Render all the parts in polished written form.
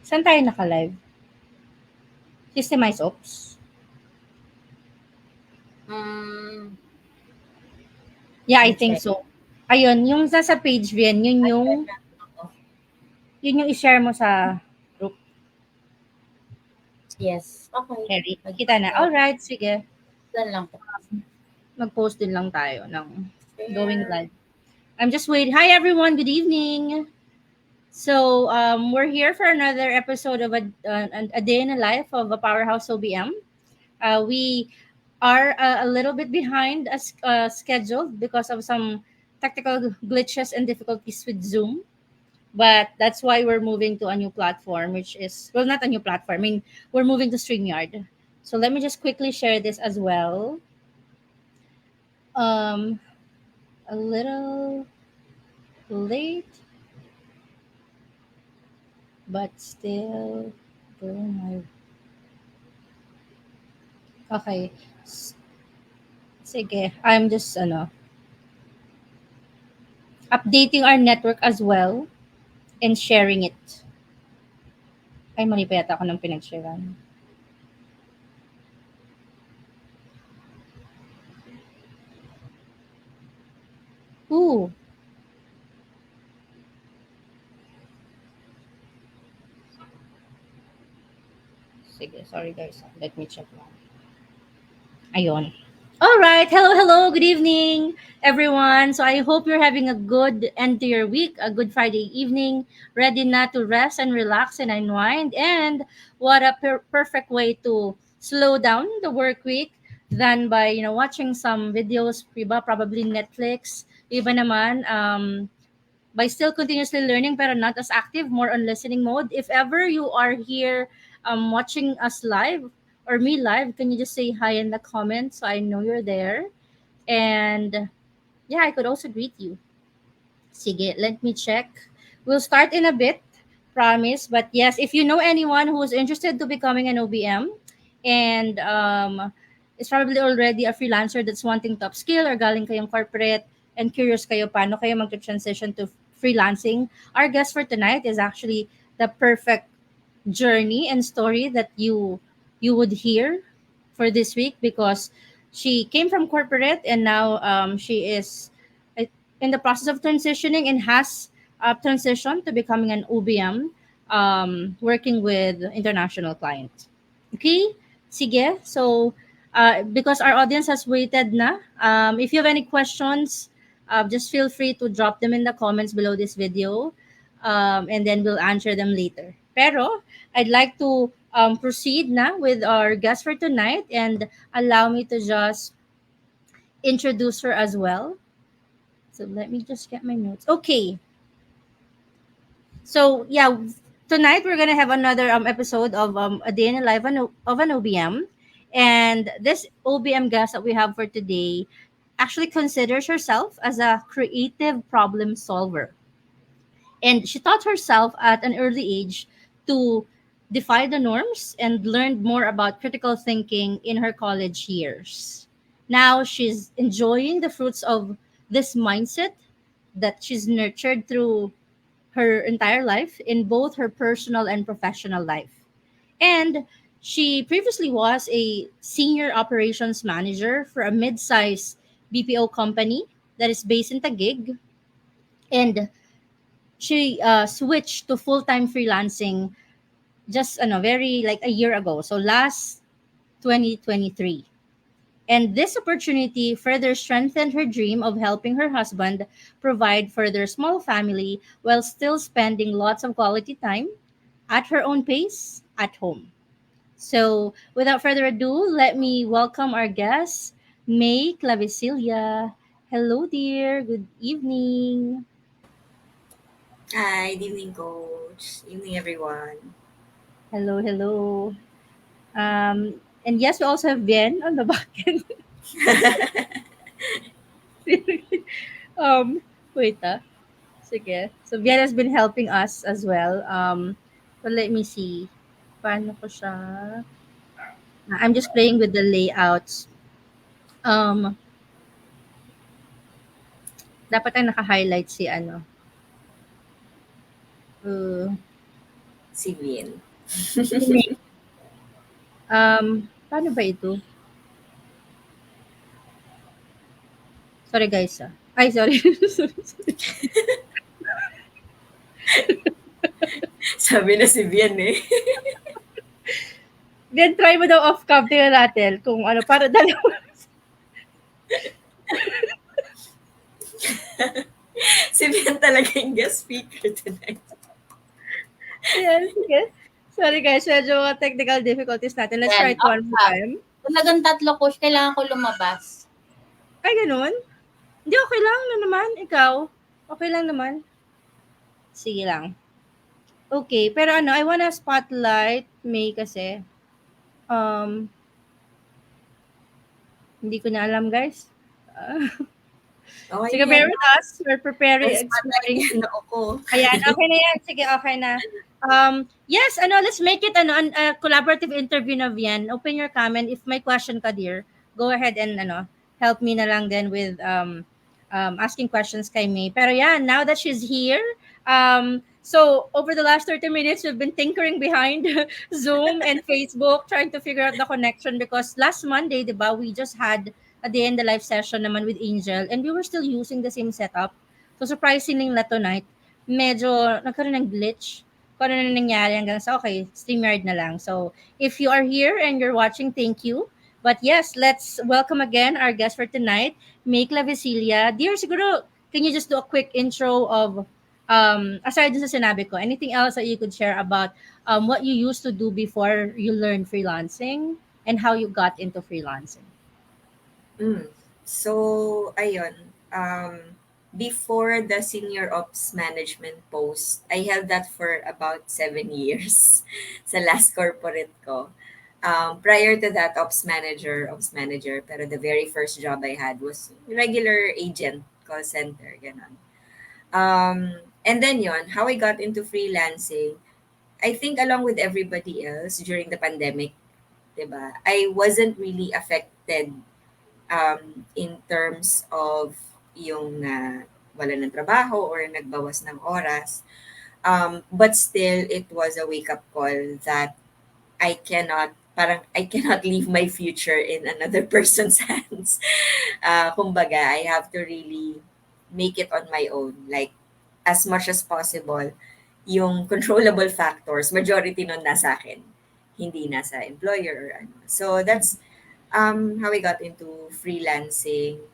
Saan tayo naka-live? Systemize Ops? Hmm, Yeah, let I me think check. so. Ayun, yung sa page Vien, Oo. yun yung i-share mo sa group, Yes, okay. Harry. Kita na. Nag-ano, Alright, sige. saan lang po? Mag-post din lang tayo ng going Share. live. I'm just waiting. Hi everyone, good evening. So we're here for another episode of a day in the life of a powerhouse OBM. We are a little bit behind as scheduled because of some technical glitches and difficulties with Zoom. But that's why we're moving to a new platform, which is, well, not a new platform. I mean, we're moving to StreamYard. So let me just quickly share this as well. Um, a little late, but still doing my. Okay. Sige, I'm just updating our network as well and sharing it. Ay, mali pa yata ako ng pinag-sharean. Ooh. Sige, sorry guys. Let me check lang. Ayun. All right. Hello, hello. Good evening, everyone. So I hope you're having a good end to your week, a good Friday evening, ready not to rest and relax and unwind. And what a perfect way to slow down the work week than by watching some videos, iba probably Netflix, iba naman by still continuously learning pero not as active, more on listening mode. If ever you are here watching us live or me live, can you just say hi in the comments so I know you're there? And yeah, I could also greet you. Sige, let me check. We'll start in a bit, promise. But yes, if you know anyone who's interested to becoming an OBM and is probably already a freelancer that's wanting to upskill or galing kayong corporate and curious kayo paano kayo mag-transition to freelancing, our guest for tonight is actually the perfect journey and story that you would hear for this week because she came from corporate and now she is uh, in the process of transitioning and has transitioned to becoming an OBM, working with international clients. Okay, sige. So because our audience has waited na, if you have any questions, just feel free to drop them in the comments below this video, and then we'll answer them later. Pero I'd like to proceed na with our guest for tonight and allow me to just introduce her as well. So let me just get my notes. Okay. So yeah, tonight we're gonna have another episode of a day in the life of an OBM, and this OBM guest that we have for today actually considers herself as a creative problem solver, and she taught herself at an early age to defy the norms and learned more about critical thinking in her college years. Now she's enjoying the fruits of this mindset that she's nurtured through her entire life in both her personal and professional life. And she previously was a senior operations manager for a mid-sized BPO company that is based in Taguig. And she switched to full-time freelancing just very like a year ago. So last 2023. And this opportunity further strengthened her dream of helping her husband provide for their small family while still spending lots of quality time at her own pace at home. So, without further ado, let me welcome our guest, May Clavicilia. Hello, dear. Good evening. Hi, good evening, coach. Evening, everyone. Hello, hello. And yes, we also have Bien on the back end. um, wait, sige. So, Bien has been helping us as well. But let me see. Paano ko siya? I'm just playing with the layouts. Um, dapat ang naka-highlight si ano. Uh, Si Vin. Paano ba ito? Sorry guys, ah. Ay, sorry. Sabi na si Vin eh. Then try mo daw off cam, tingnan natin kung ano, para dalawa. Si Vin talaga yung guest speaker tonight. Ayan, sige. Sorry guys, medyo mga technical difficulties natin. Let's try it one more time. Talagang tatlo ko, kailangan ko lumabas. Ay, ganun? Hindi, okay lang na naman. Ikaw? Okay lang naman. Sige lang. Okay, pero ano, I wanna spotlight May kasi. Hindi ko na alam, guys. Okay Sige, yan. bear with us. We're preparing, exploring. Yan ako. Ayan, okay na yan. Sige, okay na. Yes, let's make it a collaborative interview na Vian. Open your comment. If may question ka, dear, go ahead and help me na lang then with asking questions kay May. Pero yeah, now that she's here, so over the last 30 minutes, we've been tinkering behind Zoom and Facebook, trying to figure out the connection because last Monday, di ba, we just had at the end the live session naman with Angel and we were still using the same setup. So surprisingly na tonight, medyo nagkaroon ng glitch. Kung ano na nangyari hanggang sa, okay, StreamYard na lang. So if you are here and you're watching, thank you. But yes, let's welcome again our guest for tonight, May Clavicilia. Dear, siguro, can you just do a quick intro of, aside dun sa sinabi ko, anything else that you could share about what you used to do before you learned freelancing and how you got into freelancing? So, ayun. Before the senior ops management post, I held that for about 7 years sa last corporate ko. Prior to that, ops manager. Pero the very first job I had was regular agent, call center, ganun. And then yon, how I got into freelancing, I think along with everybody else during the pandemic, diba, I wasn't really affected in terms of yung wala ng trabaho or nagbawas ng oras. But still, it was a wake-up call that I cannot leave my future in another person's hands. Kumbaga, I have to really make it on my own. Like, as much as possible, yung controllable factors, majority nun nasa akin. Hindi nasa employer or ano. So, that's how I got into freelancing.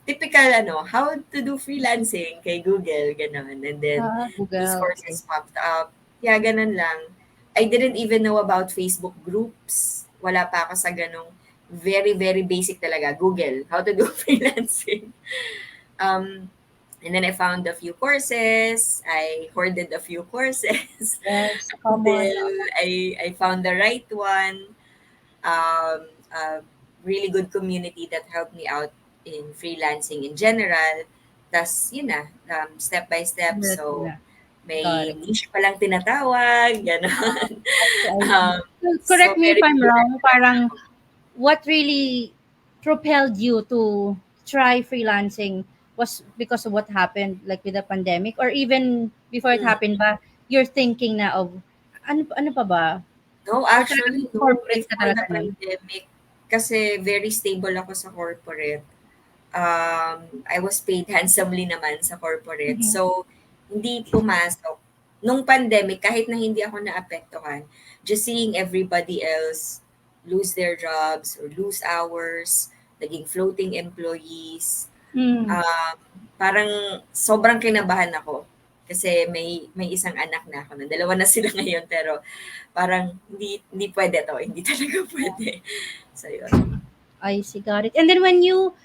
Typical how to do freelancing kay Google, ganun. And then these Google. courses popped up. Yeah, ganun lang. I didn't even know about Facebook groups. Wala pa ako sa ganung very, very basic talaga. Google, how to do freelancing. And then I found a few courses. I hoarded a few courses Yes, until I found the right one. A really good community that helped me out in freelancing in general. Tas, yun na, step by step. So, may Got it. niche palang tinatawag, gano'n. Correct so me if very I'm good. wrong, parang what really propelled you to try freelancing was because of what happened like with the pandemic or even before it happened ba you're thinking na of ano pa ba? No, actually, no. Corporate ka Before the talaga nun? pandemic, kasi very stable ako sa corporate. I was paid handsomely naman sa corporate. Mhm. So, hindi pumasok. Nung pandemic, kahit na hindi ako naapektuhan, just seeing everybody else lose their jobs or lose hours, naging floating employees, Mm. parang sobrang kinabahan ako. Kasi may isang anak na ako. Dalawa na sila ngayon, pero parang hindi pwede to. Hindi talaga pwede. So, yun. I see, got it. And then when you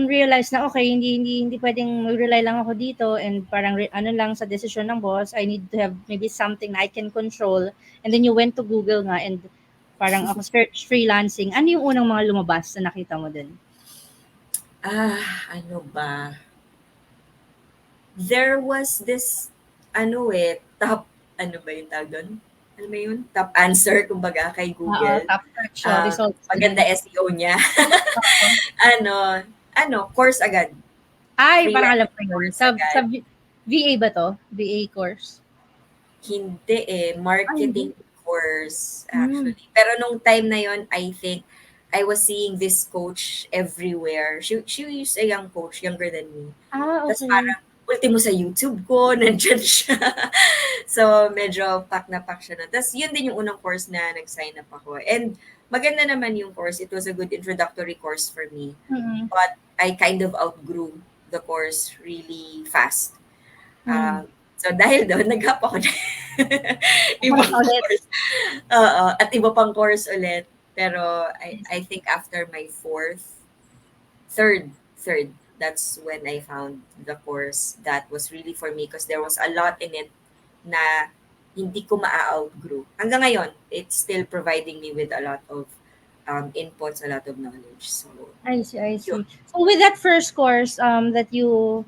realize na okay, hindi pwedeng mag-rely lang ako dito and parang ano lang sa desisyon ng boss, I need to have maybe something na I can control. And then you went to Google nga and parang ako search freelancing. Ano yung unang mga lumabas na nakita mo din? Ano ba? There was this, top, ano ba yung tawag doon? Ano ba yun? Top answer, kumbaga, kay Google. Top search results. Maganda SEO niya. Course agad. Ay, parang alam ko yun. Freelance Sa agad. VA ba to? VA course? Hindi eh, Ah, hindi? marketing course Hmm. actually. Pero nung time na yon, I think I was seeing this coach everywhere. She is a young coach, younger than me. Ah, Tapos okay. parang ultimo sa YouTube ko, nandyan siya. So, medyo pack na pack siya na. Tapos, yun din yung unang course na nag-sign up ako. And maganda naman yung course. It was a good introductory course for me. Mm. But I kind of outgrew the course really fast. Mm. So, dahil doon, nag-hop ako na Course ibang ulit. course. Oo, at iba pang course ulit. Pero I think after my third, that's when I found the course that was really for me because there was a lot in it na hindi ko maa-outgrow. Hanggang ngayon, it's still providing me with a lot of inputs, a lot of knowledge. So, I see, I yun. see. So with that first course that you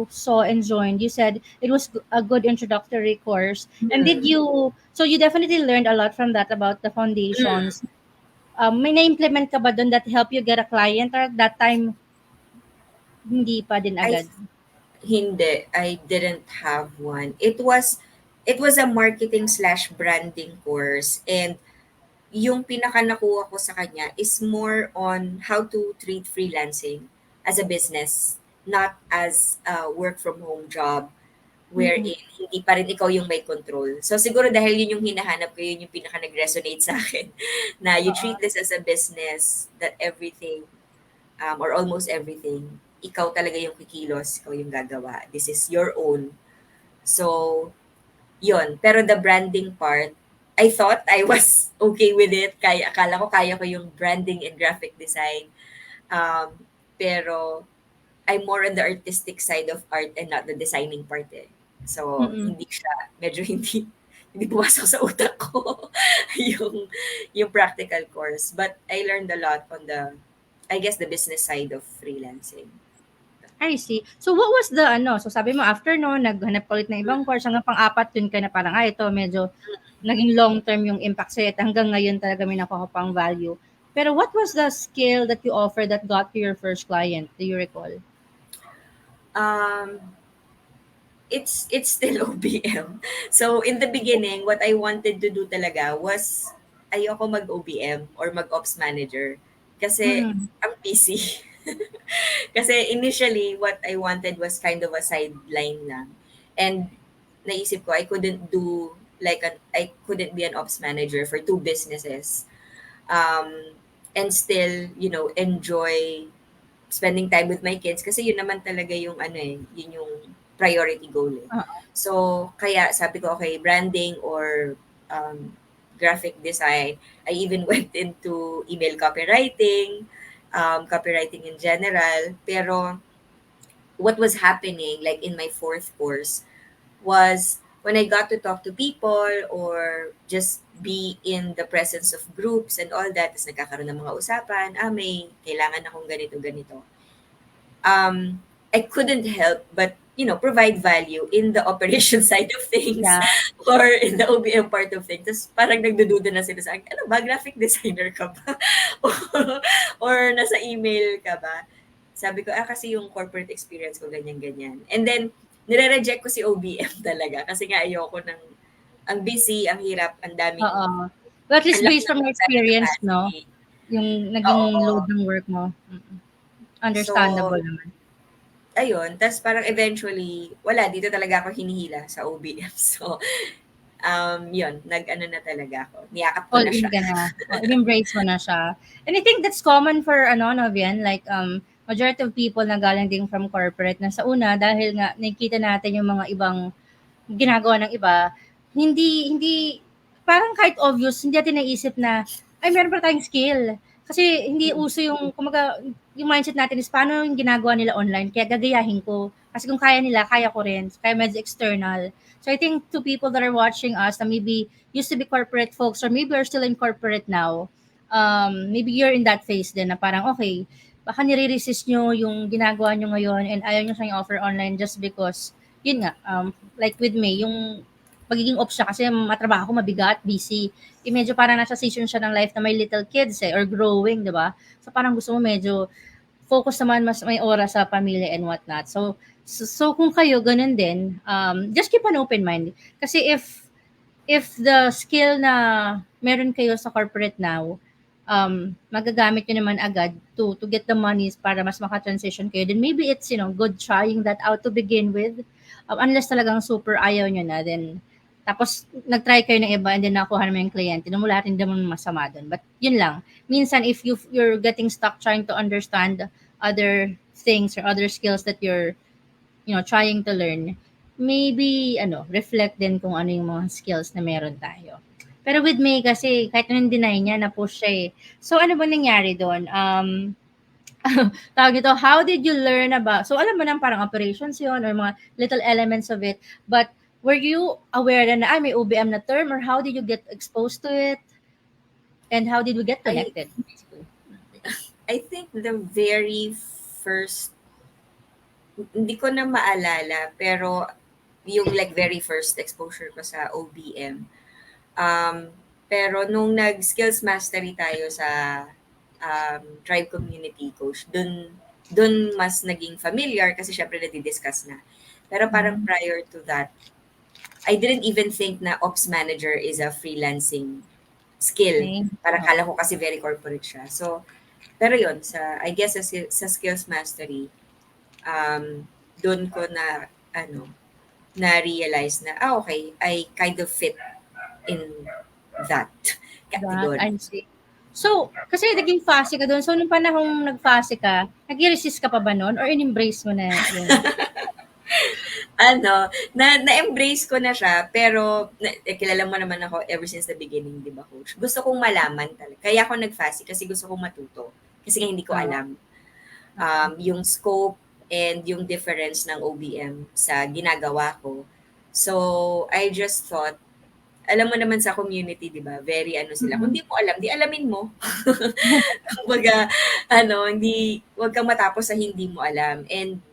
saw and joined, you said it was a good introductory course. And did Mm. you so you definitely learned a lot from that about the Mm. foundations. May na-implement ka ba doon that help you get a client or at that time hindi pa din I agad? Hindi, I didn't have one. It was a marketing slash branding course, and yung pinaka nakuha ko sa kanya is more on how to treat freelancing as a business, not as a work from home job Mm-mm. wherein hindi pa rin ikaw yung may control. So siguro dahil yun yung hinahanap ko, yun yung pinaka nag-resonate sa akin na you treat Oo. this as a business that everything or almost everything, ikaw talaga yung kikilos, ikaw yung gagawa. This is your own. So, yun. Pero the branding part, I thought I was okay with it. Akala ko kaya ko yung branding and graphic design. Pero I'm more on the artistic side of art and not the designing part eh. So, Mm-mm. hindi siya, medyo hindi pumasok sa utak ko yung, yung practical course. But I learned a lot on I guess, the business side of freelancing. I see. So what was the ano, so sabi mo after no, naghanap ka ulit ng ibang course hanggang pang-apat dun ka na parang, ito medyo naging long term yung impact sa'yo at hanggang ngayon talaga may nakuha pang value. Pero what was the skill that you offer that got to your first client? Do you recall? Um, it's still OBM. So in the beginning, what I wanted to do talaga was ayoko mag-OBM or mag-ops manager kasi Mm. ang busy. Kasi initially, what I wanted was kind of a sideline lang. And naisip ko, I couldn't be an ops manager for two businesses. Um, and still, enjoy spending time with my kids kasi yun naman talaga yung ano eh, yun yung priority goal eh. Oo. So, kaya sabi ko, okay, branding or graphic design. I even went into email copywriting, copywriting in general. Pero what was happening, like in my fourth course, was when I got to talk to people or just be in the presence of groups and all that, tapos nagkakaroon ng mga usapan, may kailangan akong ganito, ganito. I couldn't help but, provide value in the operation side of things Yeah. or in the OBM part of things. Tapos parang nagdududa na sila sa akin, ano ba, graphic designer ka ba? or nasa email ka ba? Sabi ko, kasi yung corporate experience ko, ganyan-ganyan. And then, nire-reject ko si OBM talaga kasi nga ayoko ng, ang busy, ang hirap, Oo. But at ang least laki based ng from your mental experience, no? capacity. Yung naging Oo. load ng work mo. Mm. So, Understandable naman. ayun, tas parang eventually, wala, dito talaga ako hinihila sa OBM. So, yun, nag-ano na talaga ako. Niyakap ko All na in siya. ka na. O, in-embrace mo na siya. And I think that's common for no, Vian, like majority of people na galing din from corporate na sa una dahil nga nakikita natin yung mga ibang ginagawa ng iba, hindi parang kahit obvious, hindi natin naisip na, ay meron pa tayong skill. Kasi hindi Mm. uso yung, kumaga, yung mindset natin is paano yung ginagawa nila online, kaya gagayahin ko. Kasi kung kaya nila, kaya ko rin. Kaya medyo external. So I think to people that are watching us na maybe used to be corporate folks or maybe are still in corporate now, maybe you're in that phase din na parang, okay, baka nire-resist nyo yung ginagawa nyo ngayon and ayaw nyo siyang offer online just because yun nga, like with me, yung pagiging off siya kasi matrabaho, mabigat, busy. Medyo parang nasa season siya ng life na may little kids or growing, di ba? So parang gusto mo medyo focus naman mas may oras sa pamilya and whatnot. So kung kayo ganun din, just keep an open mind. Kasi if if the skill na meron kayo sa corporate now, magagamit nyo naman agad to get the monies para mas maka-transition kayo, then maybe it's, good trying that out to begin with. Unless talagang super ayaw nyo na, then tapos nag-try kayo ng iba and then nakuha naman yung kliyente, then wala rin naman masama doon. But yun lang, minsan if you're getting stuck trying to understand other things or other skills that you're trying to learn, maybe reflect din kung ano yung mga skills na meron tayo. Pero with May kasi kahit anong deny niya, na-push siya eh. So ano ba nangyari doon? Tawag nito, how did you learn about, so alam mo nang parang operations yon or mga little elements of it, but were you aware na may OBM na term, or how did you get exposed to it? And how did we get I connected? I think the very first, hindi ko na maalala, pero yung like very first exposure ko sa OBM. Pero nung nag-skills mastery tayo sa tribe community coach, dun mas naging familiar kasi syempre nadi-discuss na. Pero parang Mm, prior to that, I didn't even think na ops manager is a freelancing skill. okay. Parang Oh, kala ko kasi very corporate siya. So, pero yun, I guess sa skills mastery, um, doon ko na, na-realize na, okay, I kind of fit in that that, category. I see. So, kasi naging fase ka doon. So, nung panahong nag-fase ka, nag-resist ka pa ba noon or in-embrace mo na yung Na-embrace ko na siya, pero kilala mo naman ako ever since the beginning, 'di ba, coach? Gusto kong malaman talaga. Kaya ako nag-FASI kasi gusto kong matuto. Kasi nga hindi ko uh, alam yung scope and yung difference ng OBM sa ginagawa ko. So, I just thought, alam mo naman sa community, 'di ba? Very ano sila. Kung mm, di mo alam, di alamin mo. Kumbaga, hindi, wag kang matapos sa hindi mo alam. And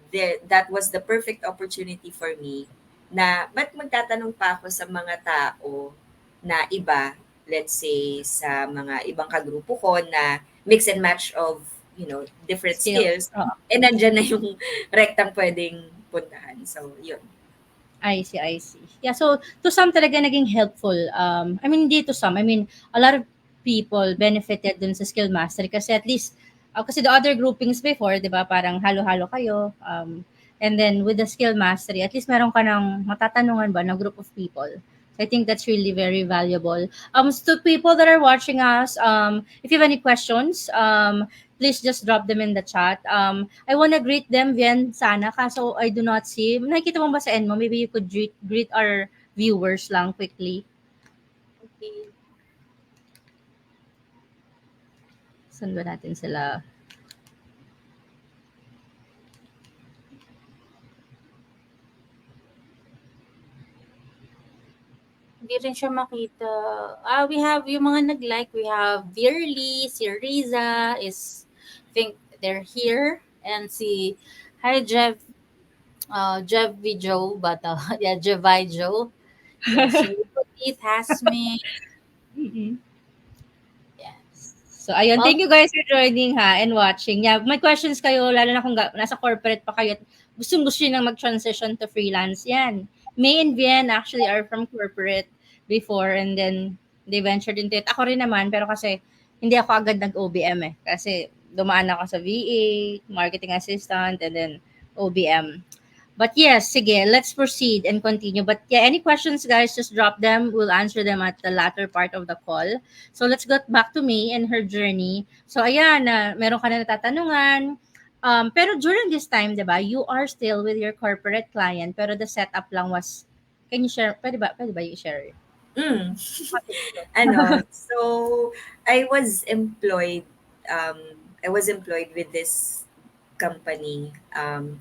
that was the perfect opportunity for me na ba't magtatanong pa ako sa mga tao na iba, let's say, sa mga ibang kagrupo ko na mix and match of, different skills. skills, and nandyan na yung rektang pwedeng puntahan. So, yun. I see, I see. Yeah, so to some talaga naging helpful. I mean, hindi to some. I mean, a lot of people benefited dun sa skill mastery kasi at least, kasi the other groupings before, di ba, parang halo-halo kayo. And then with the skill mastery, at least meron ka ng matatanungan ba ng group of people. So I think that's really very valuable. So to people that are watching us, if you have any questions, please just drop them in the chat. I wanna greet them, Vien, sana, kaso I do not see. Nakikita mo ba sa end mo? Maybe you could greet our viewers lang quickly. Okay. Saan ba natin sila? Hindi rin siya makita. We have yung mga nag-like. We have Dearly, si Riza is, think they're here. And si, hi Jeff, Jeff Joe, but yeah, Jevi Joe. Yes, si Ruth Hasme. Mm-mm. Yes. So, ayun. Well, Thank you guys for joining and watching. Yeah, may questions kayo, lalo na kung nasa corporate pa kayo at gustong-gusto nyo nang mag-transition to freelance. Yan. May and Vien actually are from corporate before and then they ventured into it. Ako rin naman, pero kasi hindi ako agad nag-OBM eh. Kasi dumaan ako sa VA, marketing assistant, and then OBM. But yes, sige, let's proceed and continue. But yeah, any questions, guys, just drop them. We'll answer them at the latter part of the call. So let's get back to May and her journey. So ayan, meron ka na natatanungan. Pero during this time, di ba, you are still with your corporate client, pero the setup lang was, can you share, pwede ba you-share? Mm. So um, I was employed with this company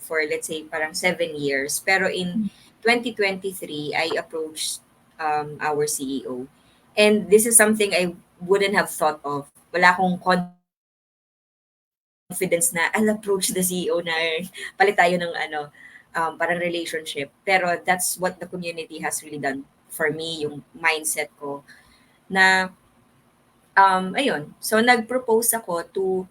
for let's say parang 7 years. Pero in 2023, I approached our CEO. And this is something I wouldn't have thought of. Wala akong confidence na I'll approach the CEO na palit tayo ng parang relationship. Pero that's what the community has really done for me, yung mindset ko na ayun. So nag-propose ako to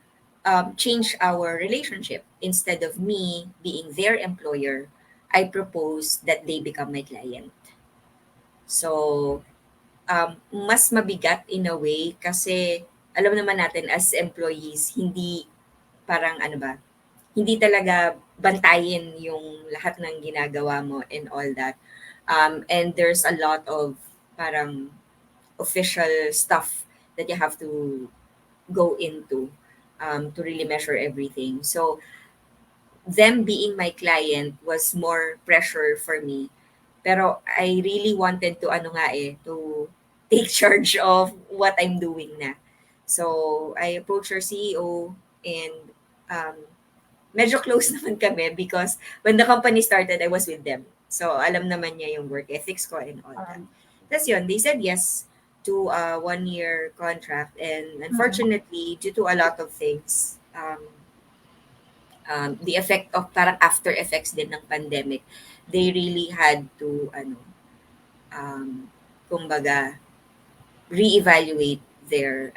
change our relationship. Instead of me being their employer, I propose that they become my client. So mas mabigat in a way kasi alam naman natin as employees, hindi parang ano ba, hindi talaga bantayin yung lahat ng ginagawa mo and all that. And there's a lot of parang official stuff that you have to go into to really measure everything. So them being my client was more pressure for me. Pero I really wanted to ano nga to take charge of what I'm doing na. So I approached our CEO and um, medyo close naman kami because when the company started, I was with them. So alam naman niya yung work ethics ko and all that. Tapos yun, they said yes to a 1-year contract and unfortunately, due to a lot of things, the effect of parang after effects din ng pandemic, they really had to um, kumbaga reevaluate their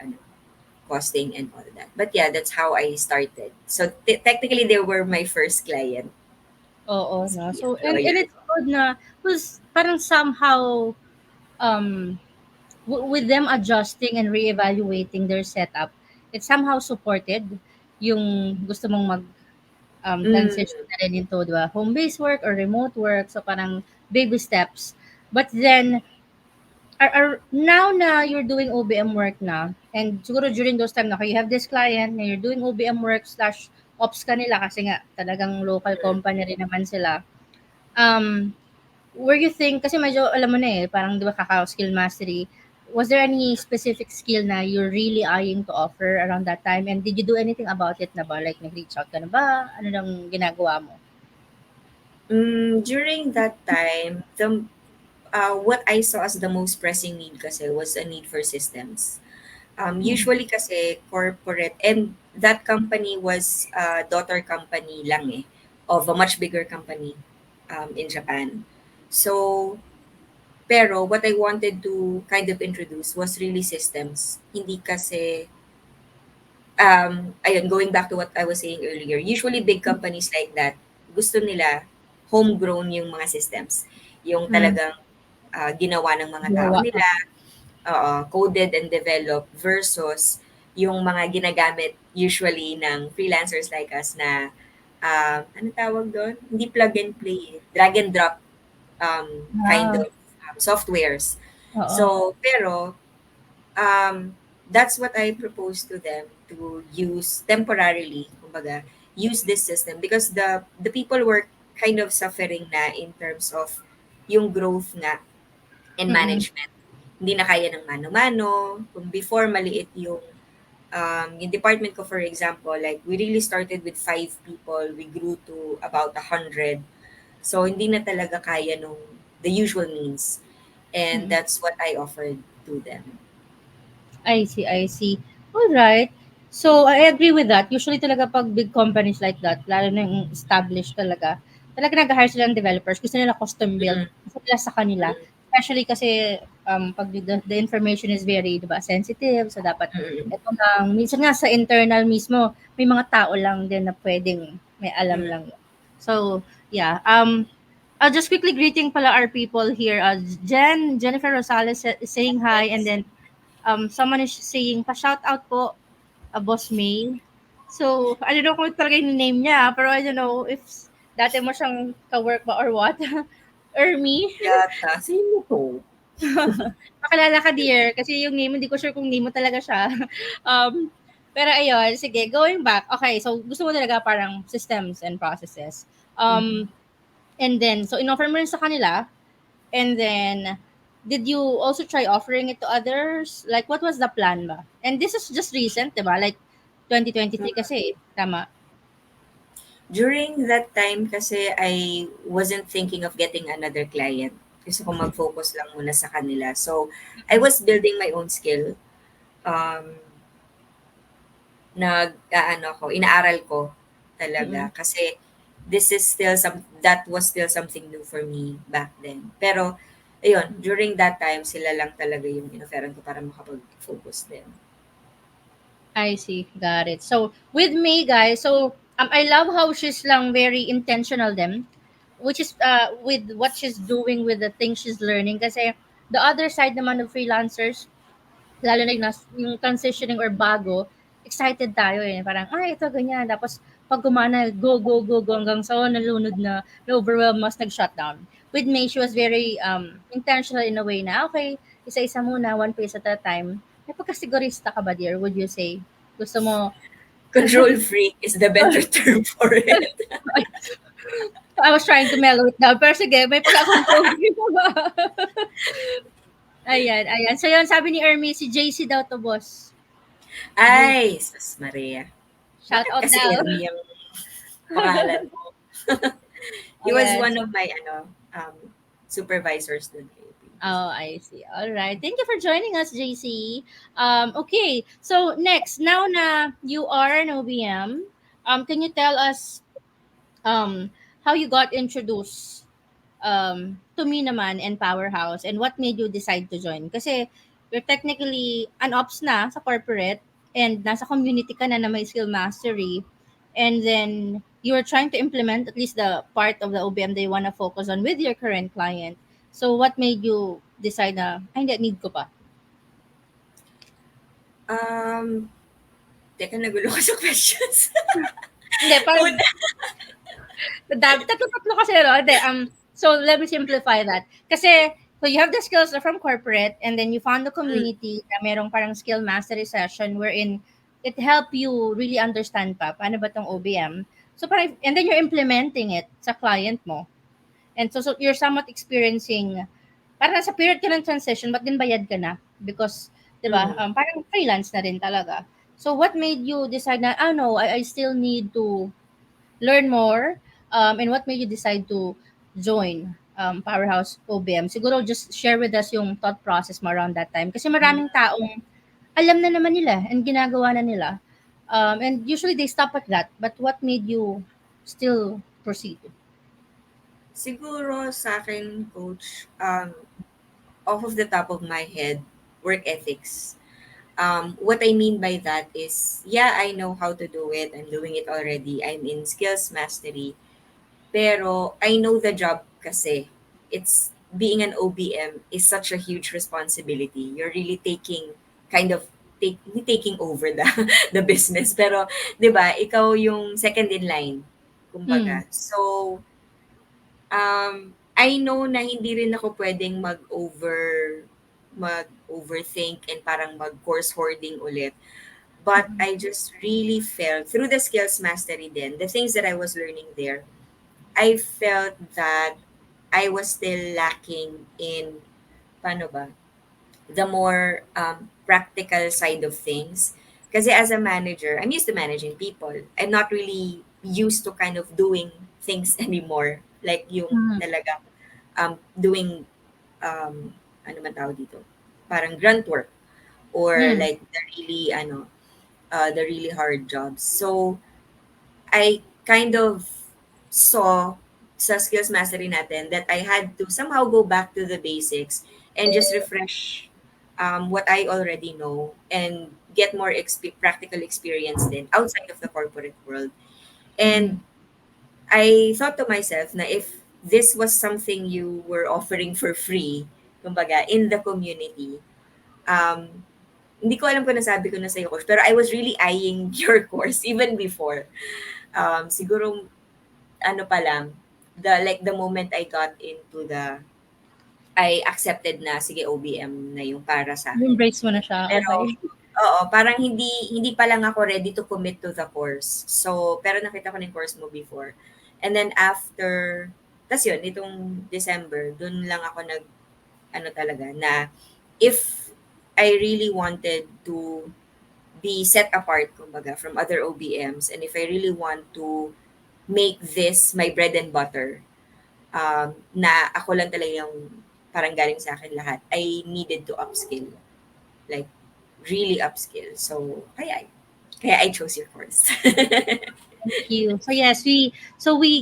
costing and all that. But yeah, that's how I started. So technically, they were my first client. Oo, As no? the So, and employer. it's good na, was parang somehow, um, with them adjusting and reevaluating their setup, it somehow supported yung gusto mong Mm, transition na rin into, di ba, home-based work or remote work. So, parang baby steps. But then, now na you're doing OBM work na, and siguro during those time na you have this client na you're doing OBM work slash ops kanila kasi nga talagang local company rin naman sila. Were you think, kasi medyo alam mo na parang di ba skill mastery, was there any specific skill na you're really eyeing to offer around that time, and did you do anything about it na ba? Like nag-reach out ka na ba? Ano nang ginagawa mo? during that time, what I saw as the most pressing need kasi was a need for systems. Usually kasi corporate, and that company was a daughter company lang of a much bigger company in Japan. So, pero what I wanted to kind of introduce was really systems. Hindi kasi, ayun, going back to what I was saying earlier, usually big companies like that, gusto nila homegrown yung mga systems. Yung Mm, talagang ginawa ng mga tao ginawa. nila, coded and developed versus yung mga ginagamit usually ng freelancers like us na ano tawag doon? Hindi plug and play, drag and drop kind Ah, of softwares. oo. So, pero that's what I propose to them to use temporarily, kumbaga, use this system because the people were kind of suffering na in terms of yung growth nga and Mm-mm. management. Hindi na kaya ng mano-mano. Kung before maliit yung department ko, for example, like we really started with 5 people, we grew to about 100. So hindi na talaga kaya nung the usual means. And Mm. that's what I offered to them. I see, I see. All right. So, I agree with that. Usually talaga pag big companies like that, lalo na yung established talaga nag-hire sila ng developers. Gusto nila custom build. Mm, Gusto nila sa kanila. mm, Especially kasi pag the information is very, di ba, sensitive. So, dapat mm, ito lang. Minsan nga sa internal mismo, may mga tao lang din na pwedeng may alam mm. lang. So, yeah. Just quickly greeting pala our people here. Jennifer Rosales is saying hi, and then someone is saying, pa-shout out po, Boss May. So, I don't know kung ito talaga yung name niya, pero I don't know if dati mo siyang ka-work ba or what. Or me. Yata. Sino to? Pakilala ka, dear. Kasi yung name, hindi ko sure kung name mo talaga siya. um, pero ayun, sige, going back. Okay, so gusto mo talaga parang systems and processes. Mhm. And then, so in-offer mo rin sa kanila, and then, did you also try offering it to others? Like, what was the plan ba? And this is just recent, diba? Like, 2023 kasi, tama? During that time kasi I wasn't thinking of getting another client. Gusto ko mag-focus lang muna sa kanila. So, I was building my own skill. Um, inaaral ko talaga Mm-mm. kasi this is still that was still something new for me back then. Pero ayun, during that time sila lang talaga yung inoferan ko para makapag-focus din. I see. Got it. So, with May, guys, so, I love how she's lang very intentional then, which is, with what she's doing with the things she's learning. Kasi, the other side naman of freelancers, lalo na yung transitioning or bago, excited tayo eh. Parang, ay, ito, ganyan. Tapos, pag gumana, go, go, go, go, hanggang sa nalunod na overwhelm, mas nag-shutdown. With May, she was very intentional in a way na, okay, isa-isa muna, one piece at a time. May pagkasigurista ka ba, dear? Would you say? Gusto mo, Control freak is the better term for it. I was trying to mellow it down. Pero sige, may pagkakontrol mo ba? Ayan, ayan. So yun, sabi ni Ermi, si JC daw to, boss. Ay, sus Maria. Shout out Kasi daw. Ermi yung pangalan mo. He was Ayan. one of my supervisors dun. Oh, I see. All right. Thank you for joining us, JC. Okay. So next, now na you are an OBM, can you tell us how you got introduced to me naman and Powerhouse and what made you decide to join? Kasi you're technically an ops na sa corporate and nasa community ka na may skill mastery, and then you were trying to implement at least the part of the OBM they want to focus on with your current client. So what made you decide na, ay hindi, need ko pa? Teka, nagulo ko sa questions. Hindi, parang, tatlo kasi, no? Hindi, so let me simplify that. Kasi, so you have the skills from corporate and then you found the community na merong parang skill mastery session wherein it help you really understand pa paano ba tong OBM. So parang, and then you're implementing it sa client mo. And so you're somewhat experiencing, parang nasa period ka ng transition, but din bayad ka na. Because, di ba, parang freelance na rin talaga. So what made you decide na, no, I still need to learn more? And what made you decide to join Powerhouse OBM? Siguro just share with us yung thought process mo around that time. Kasi maraming taong alam na naman nila and ginagawa na nila. And usually they stop at that. But what made you still proceed? Siguro sa akin, coach, off of the top of my head, work ethics. What I mean by that is, yeah, I know how to do it. I'm doing it already. I'm in skills mastery. Pero I know the job kasi. It's being an OBM is such a huge responsibility. You're really taking over the the business. Pero 'di ba, ikaw yung second in line, kumbaga. So I know na hindi rin ako pwedeng mag-overthink and parang mag-course hoarding ulit. But I just really felt, through the skills mastery din, the things that I was learning there, I felt that I was still lacking in, paano ba, the more practical side of things. Kasi as a manager, I'm used to managing people. I'm not really used to kind of doing things anymore. Like yung talaga doing, ano man tawag dito? Parang grunt work. Or like the really hard jobs. So, I kind of saw sa skills mastery natin that I had to somehow go back to the basics and just refresh what I already know and get more practical experience then outside of the corporate world. And I thought to myself na if this was something you were offering for free, kumbaga, in the community, hindi ko alam kung nasabi ko na sa'yo, coach, pero I was really eyeing your course even before. Siguro, ano pa lang, the moment I got into I accepted na, sige, OBM na yung para sa akin. Embrace mo na siya. Pero, Okay. oo, parang hindi pa lang ako ready to commit to the course. So, pero nakita ko na yung course mo before. And then after, tas yun, itong December, dun lang ako talaga, na if I really wanted to be set apart, kumbaga, from other OBMs, and if I really want to make this my bread and butter, na ako lang talaga yung parang galing sa akin lahat, I needed to upskill. Like, really upskill. So, kaya I chose your course. Thank you. So yes, we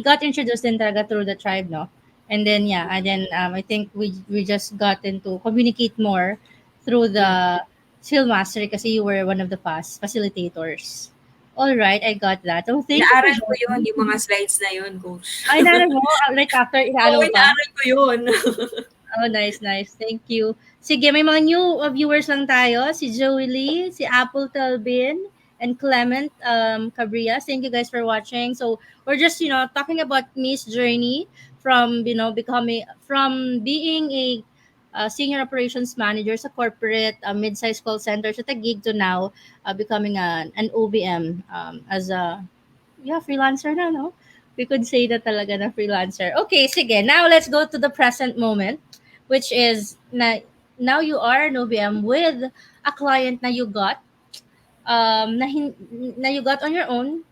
got introduced din talaga through the tribe, no? And then I think we just got to communicate more through the skill mastery kasi you were one of the facilitators. All right, I got that. Oh, thank you. Inaaral ko yun, yung mga slides na yun, coach. Ay, naaral mo? Right after, Oo, inaaral pa? inaaral ko yun. Oh, nice, nice. Thank you. Sige, may mga new viewers lang tayo. Si Joey Lee, si Apple Talbin, and Clement Cabrias. Thank you guys for watching. So we're just, talking about Miss journey from, from being a senior operations manager sa corporate mid-sized call center sa Taguig to now becoming an OBM as a freelancer na, no? We could say that talaga na freelancer. Okay, sige. Now let's go to the present moment, which is now you are an OBM with a client na you got na you got on your own.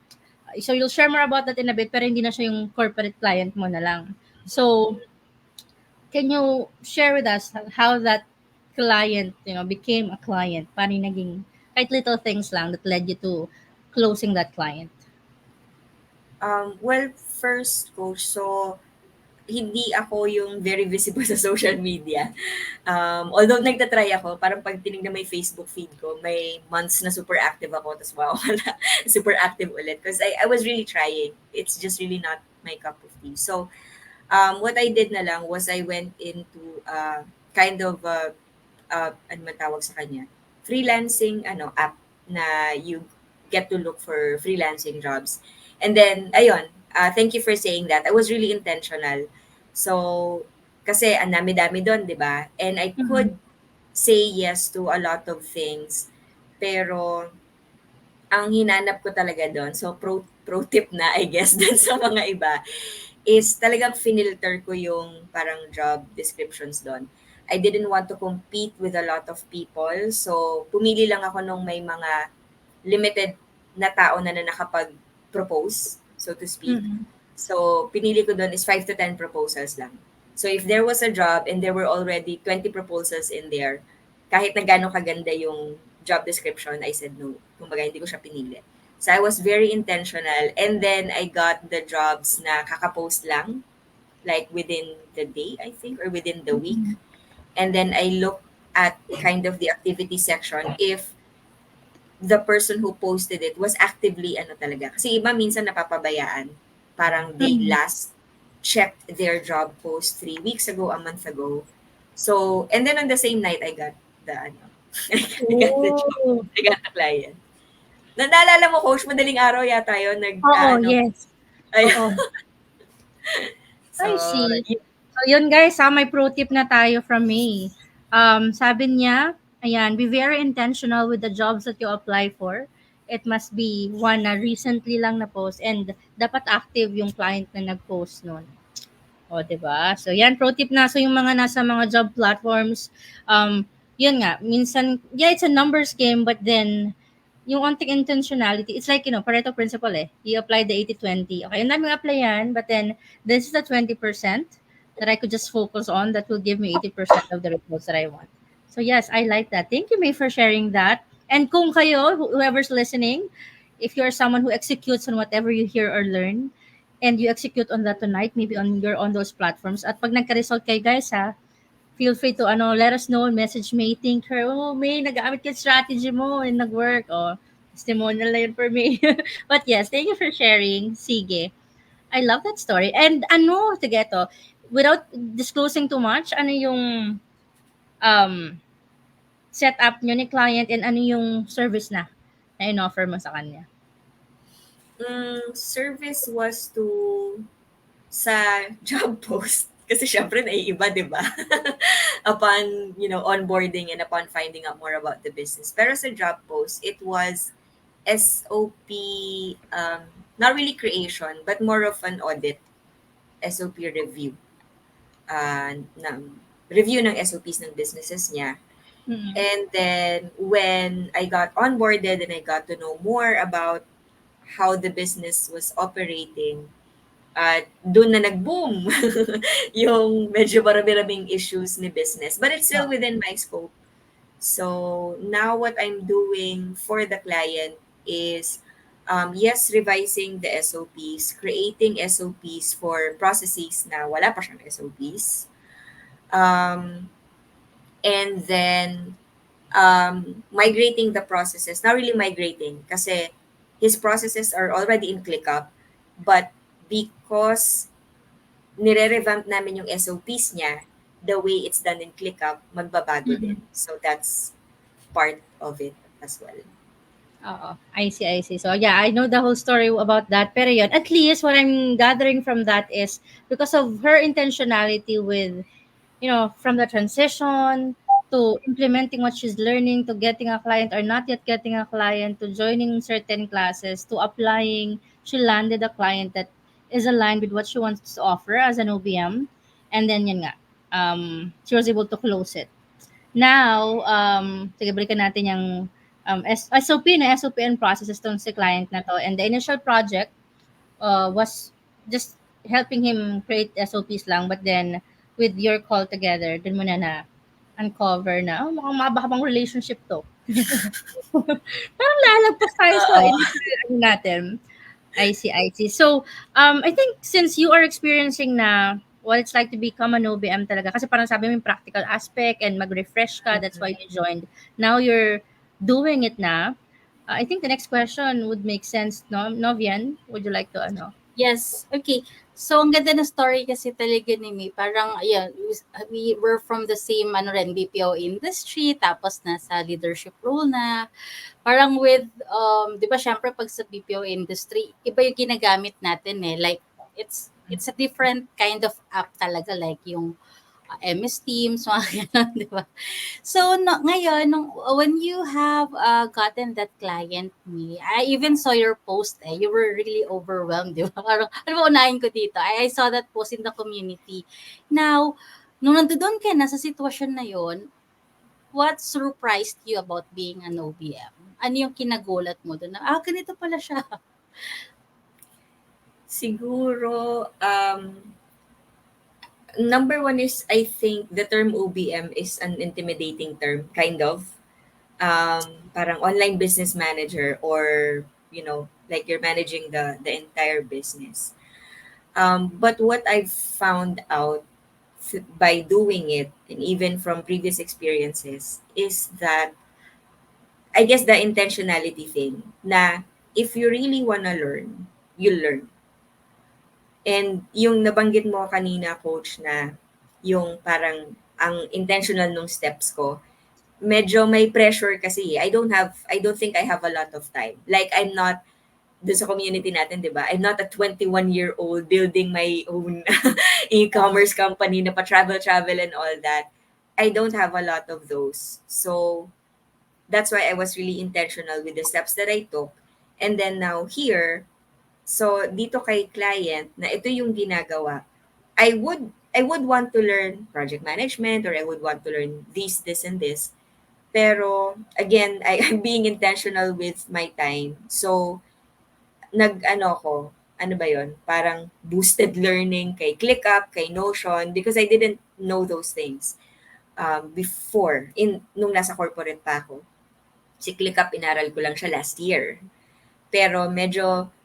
So you'll share more about that in a bit, pero hindi na siya yung corporate client mo na lang. So can you share with us how that client, became a client? Paano yung naging kahit little things lang that led you to closing that client? Well, first, coach, so hindi ako yung very visible sa social media. Although nagtatry ako, parang pag tinignan may Facebook feed ko, may months na super active ako, tapos wala, super active ulit. Because I was really trying. It's just really not my cup of tea. So, what I did na lang was I went into kind of, ano man tawag sa kanya, freelancing app na you get to look for freelancing jobs. And then, ayun, thank you for saying that. I was really intentional. So, kasi ang dami-dami doon, di ba? And I could say yes to a lot of things. Pero, ang hinanap ko talaga doon, so pro tip na, I guess, dun sa mga iba, is talagang finilter ko yung parang job descriptions doon. I didn't want to compete with a lot of people. So, pumili lang ako nung may mga limited na tao na nakapag-propose, so to speak. So, pinili ko doon is 5 to 10 proposals lang. So, if there was a job and there were already 20 proposals in there, kahit na gano'ng kaganda yung job description, I said no. Kumbaga, hindi ko siya pinili. So, I was very intentional. And then, I got the jobs na kakapost lang, like within the day, I think, or within the week. And then, I looked at kind of the activity section if the person who posted it was actively talaga. Kasi iba minsan napapabayaan. Parang they last checked their job post 3 weeks ago, a month ago. So, and then on the same night, I got the I got the job. I got the client. Naalala mo, Coach, madaling araw yata yun. Yes. Ayun. I see. So, yun guys, may pro tip na tayo from May. Sabi niya, ayan, be very intentional with the jobs that you apply for. It must be one na recently lang na-post and dapat active yung client na nag-post nun. O, diba? So, yan, pro tip na. So, yung mga nasa mga job platforms, yun nga, minsan, yeah, it's a numbers game, but then, yung onting intentionality, it's like, Pareto principle You apply the 80-20. Okay, yung daming applyan, but then, this is the 20% that I could just focus on that will give me 80% of the results that I want. So, yes, I like that. Thank you, May, for sharing that. And kung kayo, whoever's listening, if you're someone who executes on whatever you hear or learn, and you execute on that tonight, maybe you're on those platforms. At pag nagka-result kayo, guys, feel free to let us know, message May, thank her, May, nag-gamit ka strategy mo and nag-work. Testimonial na yun for me. But yes, thank you for sharing. Sige. I love that story. And Tigeto, without disclosing too much, ano yung setup nyo ni client and ano yung service na in-offer mo sa kanya? Service was sa job post. Kasi syempre naiiba, di ba? Upon, onboarding and upon finding out more about the business. Pero sa job post, it was SOP, not really creation, but more of an audit, SOP review. Review ng SOPs ng businesses niya. And then when I got onboarded and I got to know more about how the business was operating, doon na nag-boom yung medyo marami-raming issues ni business. But it's still within my scope. So now what I'm doing for the client is, yes, revising the SOPs, creating SOPs for processes na wala pa siyang SOPs. And then migrating the processes. Not really migrating kasi his processes are already in ClickUp, but because nire-revamp namin yung SOPs niya, the way it's done in ClickUp, magbabago Mhm. din. So that's part of it as well. Oo. I see, I see. So yeah, I know the whole story about that. Pero yun, at least what I'm gathering from that is because of her intentionality with, from the transition to implementing what she's learning, to getting a client or not yet getting a client, to joining certain classes, to applying, she landed a client that is aligned with what she wants to offer as an OBM. And then yun nga, she was able to close it. Now, sige, balikan natin yung SOP na SOP and processes tong si client na to. And the initial project was just helping him create SOPs lang. But then, with your call together, dun mo na uncover na, oh, mukhang mahabang relationship to. Parang lalagpas tayo sa Oo. initial natin. I see, I see. So, I think since you are experiencing na what it's like to become an OBM talaga, kasi parang sabi mo yung practical aspect and mag-refresh ka, that's why you joined. Now you're doing it na. I think the next question would make sense, no? Novian, would you like to, ano? Yes. Okay. So, ang ganda ng story kasi talaga ni May. Parang, ayan, we were from the same, BPO industry, tapos nasa leadership role na. Parang with, di ba, syempre, pag sa BPO industry, iba yung ginagamit natin eh. Like, it's a different kind of app talaga. Like, yung MS Teams, mga ganun, di ba? So, no, ngayon, when you have gotten that client, me, I even saw your post eh. You were really overwhelmed, di ba? Parang, ano ba unahin ko dito? I saw that post in the community. Now, nung nandoon ka na sa sitwasyon na yon, what surprised you about being an OBM? Ano yung kinagulat mo doon? Ganito pala siya. Siguro, number one is I think the term OBM is an intimidating term, kind of. Parang online business manager or, like you're managing the entire business. But what I've found out by doing it, and even from previous experiences, is that I guess the intentionality thing na if you really wanna learn, you'll learn. And yung nabanggit mo kanina, coach, na yung parang ang intentional nung steps ko, medyo may pressure kasi. I don't think I have a lot of time. Like, I'm not, dun sa community natin, di ba? I'm not a 21-year-old building my own e-commerce company na pa-travel and all that. I don't have a lot of those. So, that's why I was really intentional with the steps that I took. And then now here, so dito kay client na ito yung ginagawa, I would want to learn project management or I would want to learn this, and this. Pero again, I'm being intentional with my time. So nag-ano ko, ano ba yon? Parang boosted learning kay ClickUp, kay Notion, because I didn't know those things before, nung nasa corporate pa ako. Si ClickUp, inaral ko lang siya last year. Pero medyo,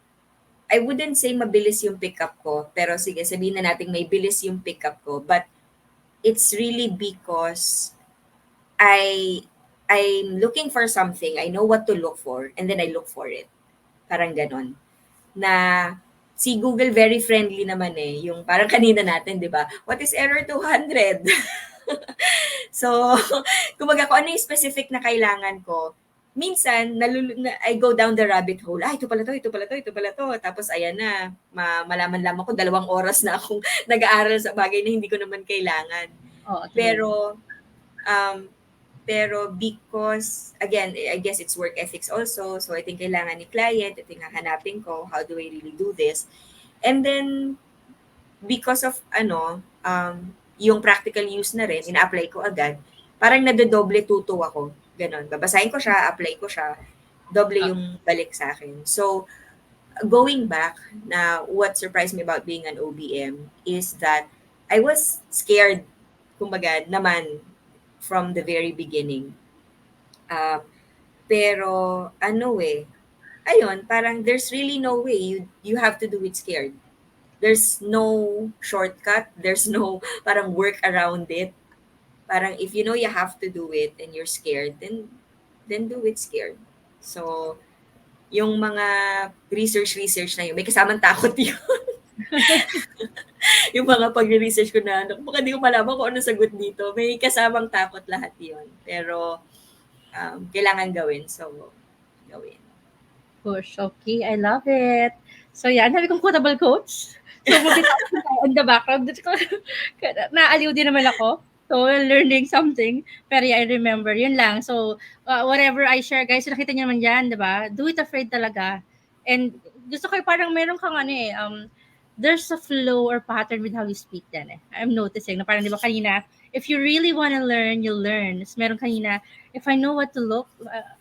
I wouldn't say mabilis yung pickup ko, pero sige, sabihin na natin may bilis yung pickup ko. But it's really because I I'm looking for something, I know what to look for, and then I look for it. Parang ganon. Na si Google very friendly naman eh. Yung parang kanina natin, di ba? What is error 200? So, kumbaga kung ano yung specific na kailangan ko, minsan, I go down the rabbit hole. Ito pala to, ito pala to, ito pala to. Tapos, ayan na, malaman lamang ko, 2 oras na akong nag-aaral sa bagay na hindi ko naman kailangan. Oo, true. Um, pero because, again, I guess it's work ethics also. So, I think kailangan ni client, ito yung hahanapin ko, how do I really do this? And then, because of yung practical use na rin, ina-apply ko agad, parang nadodoble tuto ako. Ganon. Babasahin ko siya, apply ko siya, doble yung balik sa akin. So, going back, na what surprised me about being an OBM is that I was scared, kumbaga, naman, from the very beginning. Pero, ayun, parang there's really no way. You have to do it scared. There's no shortcut. There's no parang work around it. Parang if you know you have to do it and you're scared, then do it scared. So, yung mga research na yun, may kasamang takot yun. yung mga pag-research ko na, naku, baka di ko malaman kung ano sagot dito. May kasamang takot lahat yon. Pero, kailangan gawin. So, gawin. Push. Okay, I love it. So yeah, ang sabi kong quotable quotes. So multitasking tayo on the background. Naaliw din naman ako. So learning something. Pero yeah, I remember. Yun lang. So whatever I share, guys, nakita niyo naman yan, di ba? Do it afraid talaga. And gusto ko parang meron kang ano eh, there's a flow or pattern with how you speak then eh. I'm noticing na parang di ba kanina, if you really want to learn, you'll learn. Tapos meron kanina, if I know what to look,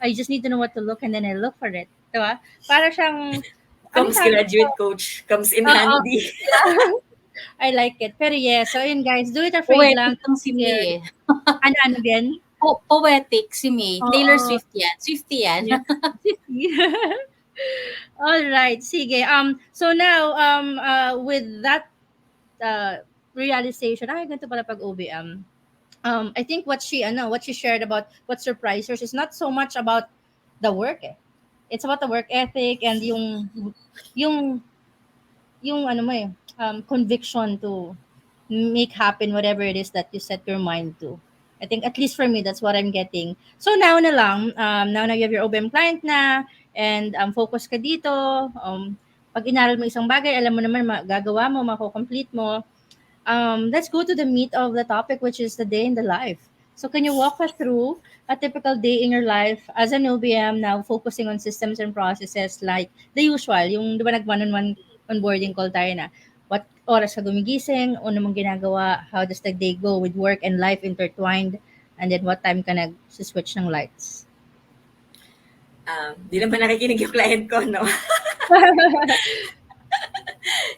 I just need to know what to look and then I look for it. Diba? Para siyang, ano Comes sabi ko? graduate coach, comes in Oo. handy. I like it. Pero yeah, so yun guys, do it afraid lang. Poetic tong si May eh. Ano again? Poetic si May. Oo. Taylor Swift yan. Swiftie yan. All right, sige. So now, with that realization, ganito pala pag OBM. I think what she shared about what surprised her is not so much about the work eh. It's about the work ethic and yung ano mo eh, conviction to make happen whatever it is that you set your mind to. I think at least for me, that's what I'm getting. So now na lang, now na you have your OBM client na, and focus ka dito, pag inaral mo isang bagay, alam mo naman, gagawa mo, mako-complete mo. Let's go to the meat of the topic, which is the day in the life. So can you walk us through a typical day in your life as an OBM now focusing on systems and processes like the usual, yung di ba nag-one-on-one onboarding call tayo na, what oras ka gumigising, ano mong ginagawa, how does the day go with work and life intertwined, and then what time ka nag-switch ng lights? Di naman nakikinig yung client ko, no?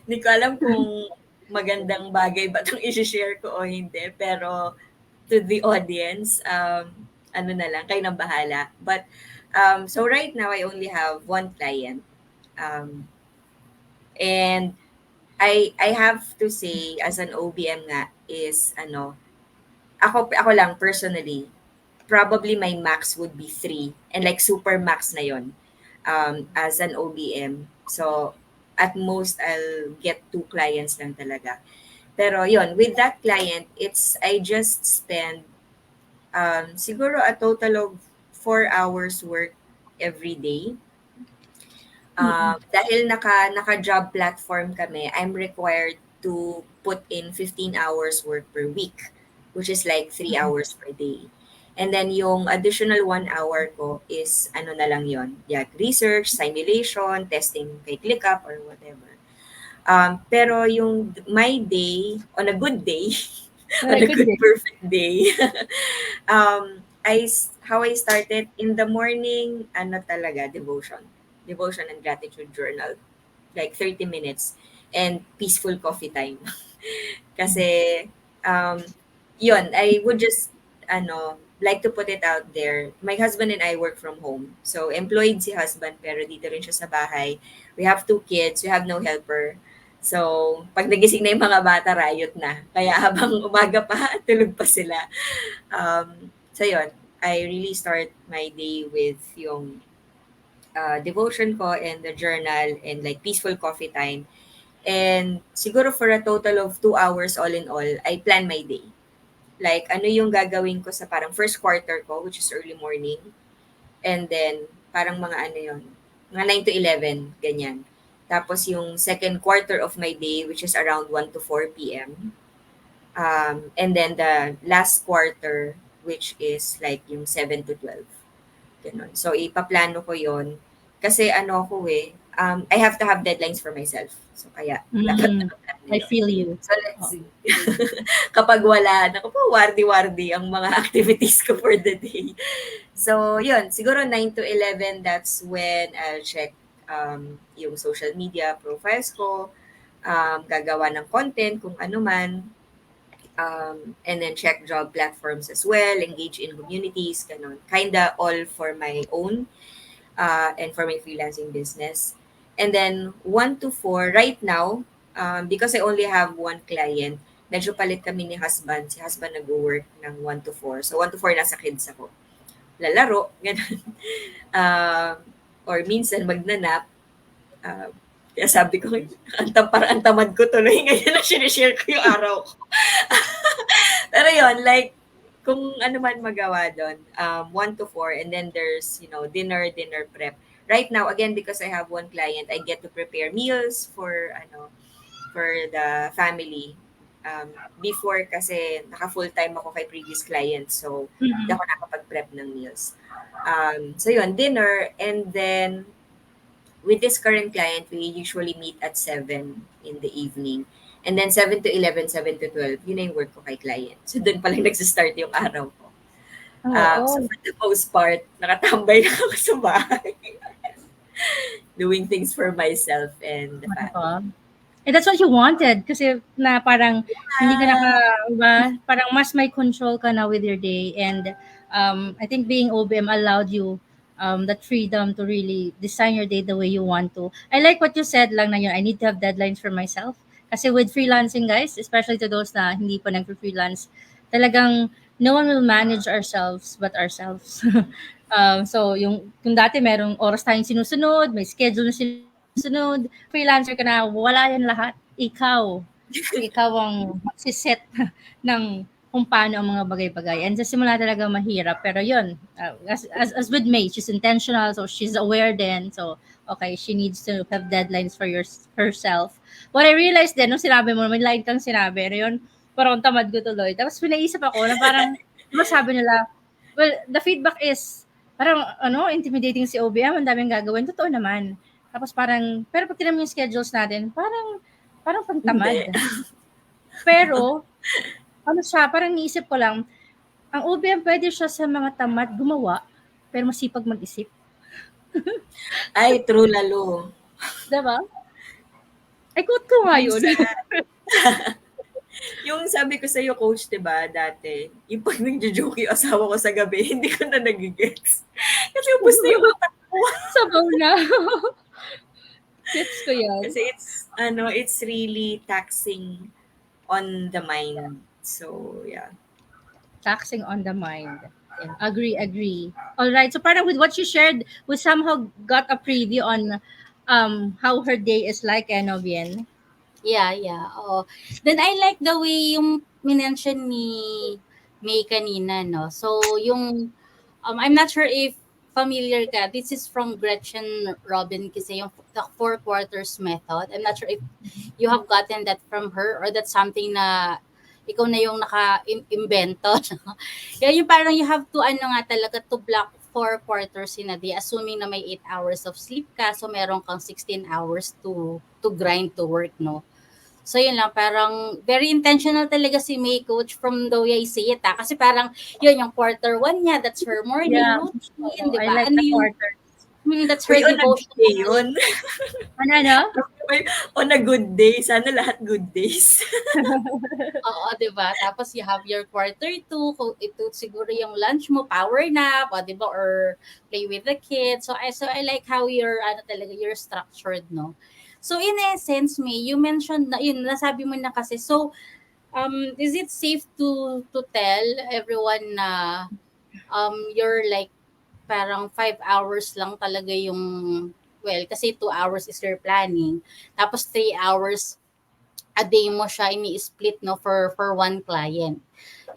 Hindi ko alam kung magandang bagay ba itong i-share ko o hindi. Pero to the audience, ano na lang, kayo nang bahala. But, so right now, I only have one client. And I have to say, as an OBM nga, is ako lang personally, probably my max would be 3. And like super max na yon as an OBM. So, at most, I'll get 2 clients lang talaga. Pero yon, with that client, I just spend siguro a total of 4 hours work every day. Dahil naka-job platform kami, I'm required to put in 15 hours work per week, which is like 3 hours per day. And then yung additional 1 hour ko is na lang yon, research, simulation, testing kay ClickUp or whatever. Pero yung my day, on a good day, on a good perfect day, how I started in the morning, talaga, devotion and gratitude journal, like 30 minutes, and peaceful coffee time. Kasi, yun, I would just, like to put it out there. My husband and I work from home. So, employed si husband, pero dito rin siya sa bahay. We have 2 kids. We have no helper. So, pag nagising na yung mga bata, riot na. Kaya habang umaga pa, tulog pa sila. So, yun, I really start my day with yung devotion ko and the journal and like peaceful coffee time. And siguro for a total of 2 hours all in all, I plan my day. Like ano yung gagawin ko sa parang first quarter ko, which is early morning. And then parang mga mga 9 to 11, ganyan. Tapos yung second quarter of my day, which is around 1 to 4 p.m. And then the last quarter, which is like yung 7 to 12. Ganun. So, ipaplano ko yon. Kasi I have to have deadlines for myself. So, kaya, dapat I feel you. So, let's see. Kapag wala, wardi-wardi ang mga activities ko for the day. So, yun. Siguro 9 to 11, that's when I'll check yung social media profiles ko, gagawa ng content, kung ano man, and then check job platforms as well, engage in communities, ganun. Kinda all for my own and for my freelancing business. And then 1 to 4, right now, because I only have one client, medyo palit kami ni husband. Si husband nag-work ng 1 to 4. So 1 to 4 nasa kids ako. Lalaro, ganun. Or minsan magnanap. Kaya sabi ko, parang ang tamad ko tuloy ngayon na sinishare ko yung araw ko. Pero yun, like, kung ano man magawa doon, 1 to 4, and then there's, dinner prep. Right now, again, because I have one client, I get to prepare meals for the family. Before kasi naka-full-time ako kay previous client, so hindi Mhm. ako nakapag-prep ng meals. So yun, dinner, and then with this current client, we usually meet at 7 in the evening. And then 7 to 11, 7 to 12, yun na yung work ko kay client. So doon pa lang nagsistart yung araw ko. So Oo. for the most part, nakatambay na ako sa bahay. Doing things for myself and the family. Diba? Eh, that's what you wanted kasi na parang hindi ka Ah, diba, parang mas may control ka na with your day and I think being OBM allowed you that freedom to really design your day the way you want to. I like what you said lang na yun, I need to have deadlines for myself. Kasi with freelancing guys, especially to those na hindi pa nag-freelance, talagang no one will manage ourselves but ourselves. So yung kung dati merong oras tayong sinusunod, may schedule na sinusunod, freelancer ka na, wala yan lahat. Ikaw ang magsiset ng kung paano ang mga bagay-bagay. And sa simula talaga mahirap. Pero yun, as with May, she's intentional, so she's aware din. So, okay, she needs to have deadlines for herself. What I realized din, nung sinabi mo, may line kang sinabi, ano yun, parang tamad ko tuloy. Tapos pinaisip ako na parang, diba sabi nila, well, the feedback is, parang, intimidating si OBM, ang daming gagawin. Totoo naman. Tapos parang, pero pag tinanong yung schedules natin, parang hindi. pangtamad. Pero, ano siya, parang niisip ko lang, ang OBM pwede siya sa mga tamad gumawa, pero masipag mag-isip. Ay, true lalo. Diba? Ay, quote ko nga Yung yun. Yung sabi ko sa'yo, coach, di ba, dati, yung pag nagjo-joke yung asawa ko sa gabi, hindi ko na nagigets. Kasi ubus na yung utak ko. Sabaw na. Gets ko yan. Kasi it's really taxing on the mind. So, yeah. Taxing on the mind. Yeah, agree. All right. So parang with what you shared, we somehow got a preview on how her day is like, no, Bien? Yeah. Oh. Then I like the way yung minention ni May kanina, no? So, yung, I'm not sure if familiar ka. This is from Gretchen Robin kasi yung the 4 quarters method. I'm not sure if you have gotten that from her or that's something na ikaw na yung naka-invento. Kaya yung parang you have to, nga talaga, to block 4 quarters in a day, assuming na may 8 hours of sleep ka, so meron kang 16 hours to grind to work, no? So yun lang, parang very intentional talaga si May, coach, from the way I see it. Kasi parang yun, yung quarter 1 niya, that's her morning Yeah. routine, di I ba? like Ano the yung, quarter. that's her Uy, on a good day devotional. yun. Ano? Uy, on a good day. Sana lahat good days. Oo, di ba? Tapos you have your quarter 2, kung ito siguro yung lunch mo, power nap, o, di ba? Or play with the kids. So I like how you're structured, no? So in essence, May, you mentioned na, yun, nasabi mo na kasi, so, is it safe to tell everyone na you're like parang 5 hours lang talaga yung, well, kasi 2 hours is your planning. Tapos 3 hours a day mo siya ini-split, no, for one client.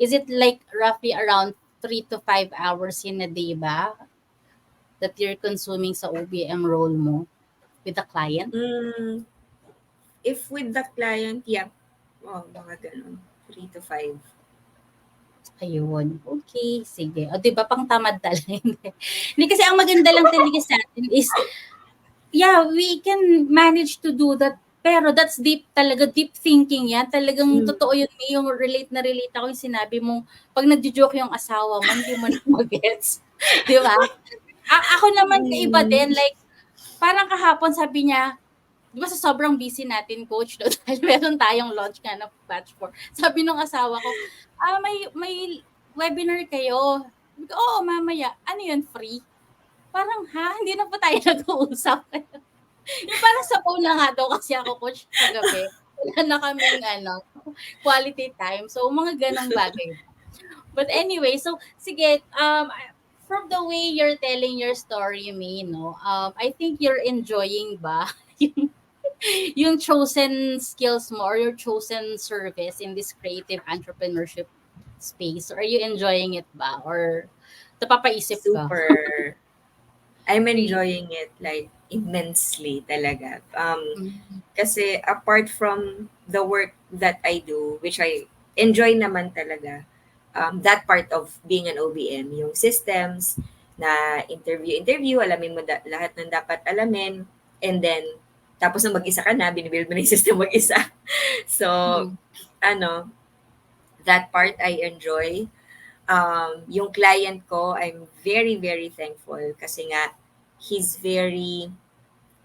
Is it like roughly around 3 to 5 hours in a day ba that you're consuming sa OBM role mo with the client? If with the client, yeah. Oh, mga ganun. 3 to 5. Ayun. Okay, sige. O, di ba, pang tamad talaga. Hindi kasi ang maganda lang talaga sa atin is, yeah, we can manage to do that. Pero that's deep talaga, deep thinking yan. Talagang totoo yun, yung relate ako yung sinabi mong, pag nagjo-joke yung asawa mo, hindi mo na magets. Di ba? Ako naman kaiba din, like, parang kahapon sabi niya, di ba sa sobrang busy natin, coach, no? Dahil meron tayong launch nga na batch 4. Sabi nung asawa ko, may webinar kayo. Sabi ko, oo, mamaya. Ano yun, free? Parang, hindi na pa tayo nag-uusap. Yung parang sa phone na nga daw kasi ako, coach, kagabi. Wala na kaming quality time. So, mga ganong bagay. But anyway, so, sige, from the way you're telling your story, May, no, I think you're enjoying ba yung yung chosen skills mo or your chosen service in this creative entrepreneurship space? Or are you enjoying it ba? Or napapaisip ka? Super. I'm Really? enjoying it like immensely talaga. Mm. Kasi apart from the work that I do, which I enjoy naman talaga, that part of being an OBM, yung systems na interview, alamin mo lahat ng dapat alamin, and then, tapos na mag-isa ka na, binibuild mo na yung system mag-isa. So, Mm. ano, that part I enjoy. Yung client ko, I'm very, very thankful kasi nga, he's very,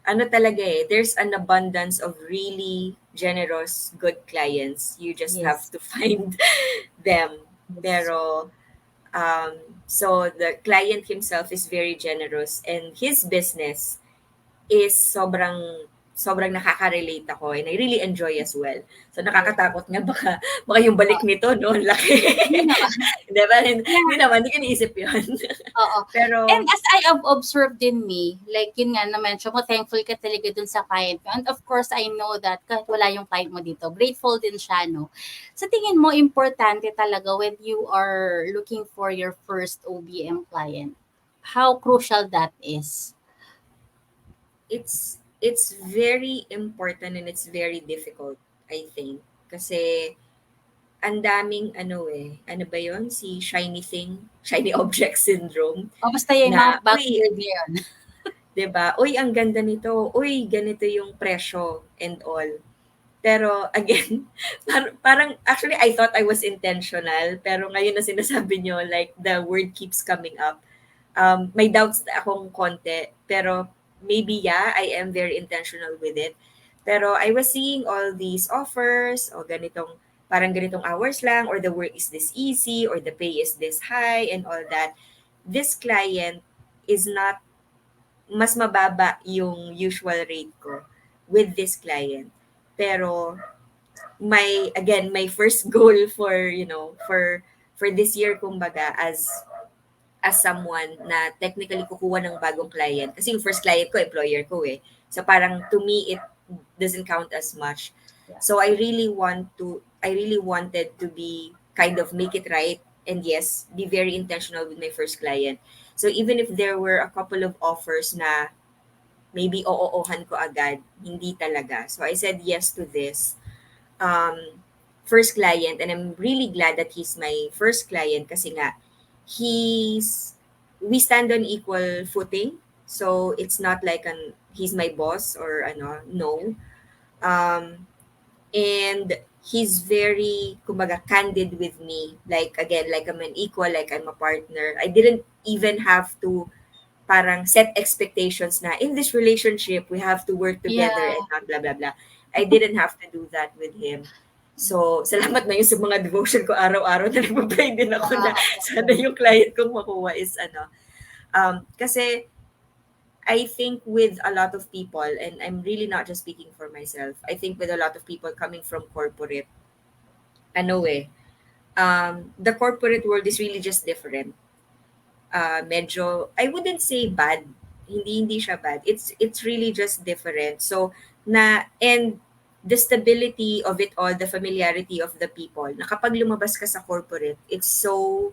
ano talaga eh, there's an abundance of really generous, good clients. You just have Yes. to find them. Yes. Pero, um, so the client himself is very generous and his business is sobrang nakaka-relate ako and I really enjoy as well. So Yeah. nakakatakot nga baka yung balik nito no, ang laki. Hindi naman. 'Di ba? Hindi Yeah. naman, hindi ko iniisip 'yun. Oo. And Pero as I have observed din me, like yun nga na-mention mo, thankful ka talaga dun sa client mo. And of course, I know that kahit wala yung client mo dito, grateful din siya, no? Sa tingin mo, importante talaga when you are looking for your first OBM client, how crucial that is. it's very important and it's very difficult, I think. Kasi ang daming ano eh, ano ba 'yon? Si shiny thing, shiny object syndrome O basta yung mga na, uy, buzzword na yun. 'di ba? Uy, ang ganda nito. Uy, ganito yung presyo and all. Pero again, parang actually I thought I was intentional, pero ngayon na sinasabi niyo like the word keeps coming up. May doubts na akong konti, pero maybe yeah, I am very intentional with it. Pero I was seeing all these offers o parang ganitong hours lang or the work is this easy or the pay is this high and all that. This client is not mas mababa yung usual rate ko with this client. Pero my first goal for, for this year kumbaga as someone na technically kukuha ng bagong client. Kasi yung first client ko, employer ko eh. So parang to me, it doesn't count as much. Yeah. So I really wanted to be kind of make it right and yes, be very intentional with my first client. So even if there were a couple of offers na maybe oo-ohan ko agad, hindi talaga. So I said yes to this first client and I'm really glad that he's my first client kasi nga he's we stand on equal footing. So it's not like he's my boss or ano, no. Um and he's very kumbaga candid with me. Like again, like I'm an equal, like I'm a partner. I didn't even have to parang set expectations na in this relationship we have to work together Yeah. and blah blah blah. I didn't have to do that with him. So, salamat na yun sa mga devotion ko araw-araw na nagpa-pray din ako na sana yung client kong makuha is ano. Kasi I think with a lot of people, and I'm really not just speaking for myself, I think with a lot of people coming from corporate, ano eh, the corporate world is really just different. Medyo, I wouldn't say bad. Hindi siya bad. It's really just different. So, and the stability of it all, the familiarity of the people, na kapag lumabas ka sa corporate, it's so,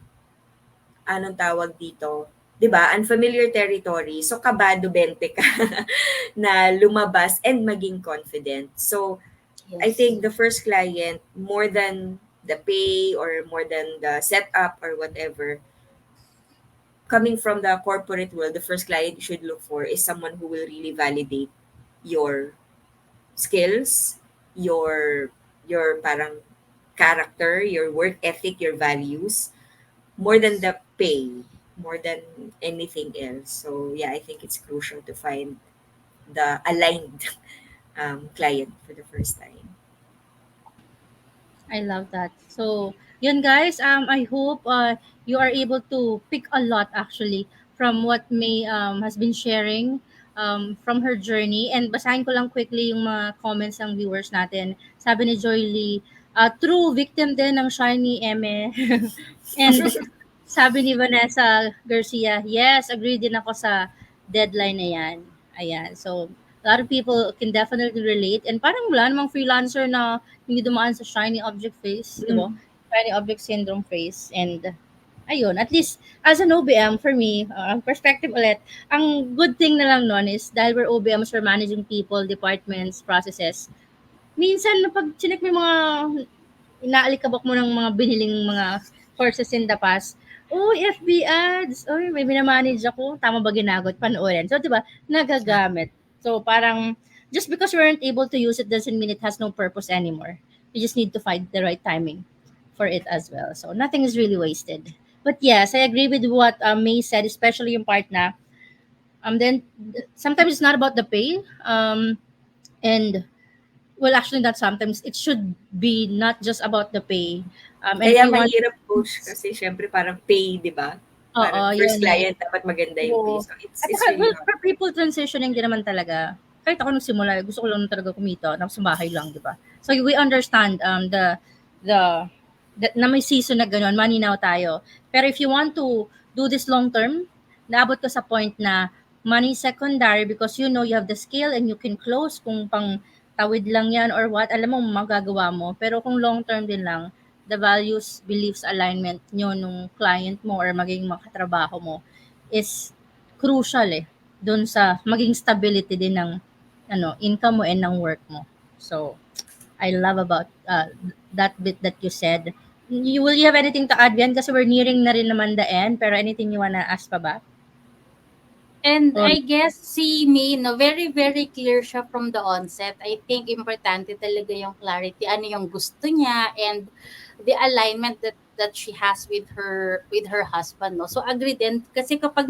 anong tawag dito, 'di ba? Unfamiliar territory. So kabado 20 ka na lumabas and maging confident. So I Yes. think the first client more than the pay or more than the setup or whatever, coming from the corporate world, the first client you should look for is someone who will really validate your skills, your parang character, your work ethic, your values, more than the pay, more than anything else. So yeah, I think it's crucial to find the aligned client for the first time. I love that. So, yun guys, I hope you are able to pick a lot actually from what May has been sharing from her journey. And basahin ko lang quickly yung mga comments ng viewers natin. Sabi ni Joy Lee, true victim din ng shiny eme. And sabi ni Vanessa Garcia, yes, agree din ako sa deadline na yan. Ayan. So, A lot of people can definitely relate. And parang wala namang freelancer na hindi dumaan sa shiny object phase, di ba? Mm. Shiny object syndrome phase. And ayun, at least as an OBM, for me, ang perspective ulit, ang good thing na lang nun is dahil we're OBMs, we're managing people, departments, processes. Minsan, pag chinek mo yung mga inaalikabok mo ng mga biniling mga courses in the past, oh, FB ads, oh, may minamanage ako, tama ba ginagot, panoorin. So, di ba, nagagamit. So, parang, just because we weren't able to use it doesn't mean it has no purpose anymore. You just need to find the right timing for it as well. So, nothing is really wasted. But yes, I agree with what May said, especially yung part na, then, sometimes it's not about the pay, and well, actually, not sometimes. It should be not just about the pay. And if Kaya you want, mahirap push kasi syempre parang pay, di ba? oo, Parang yun first eh. client, dapat maganda yung pay. Oo. So, it's, At it's saka, really well, hard. for people transitioning din naman talaga, kahit ako nung simula, gusto ko lang talaga kumita, nasa bahay lang, di ba? So, we understand the na may season na gano'n, maninaw tayo. Pero if you want to do this long term, naabot ka sa point na money is secondary because you know you have the skill and you can close kung pang tawid lang yan or what, alam mo magagawa mo. Pero kung long term din lang, the values, beliefs, alignment nyo nung client mo or maging makatrabaho mo is crucial doon sa maging stability din ng income mo and ng work mo. So, I love about that bit that you said. Will you have anything to add, Bian? Kasi we're nearing na rin naman the end. Pero anything you wanna ask pa ba? And Or, I guess si May, no, very, very clear siya from the onset. I think importante talaga yung clarity, ano yung gusto niya, and the alignment that she has with her husband, no. So agree din kasi kapag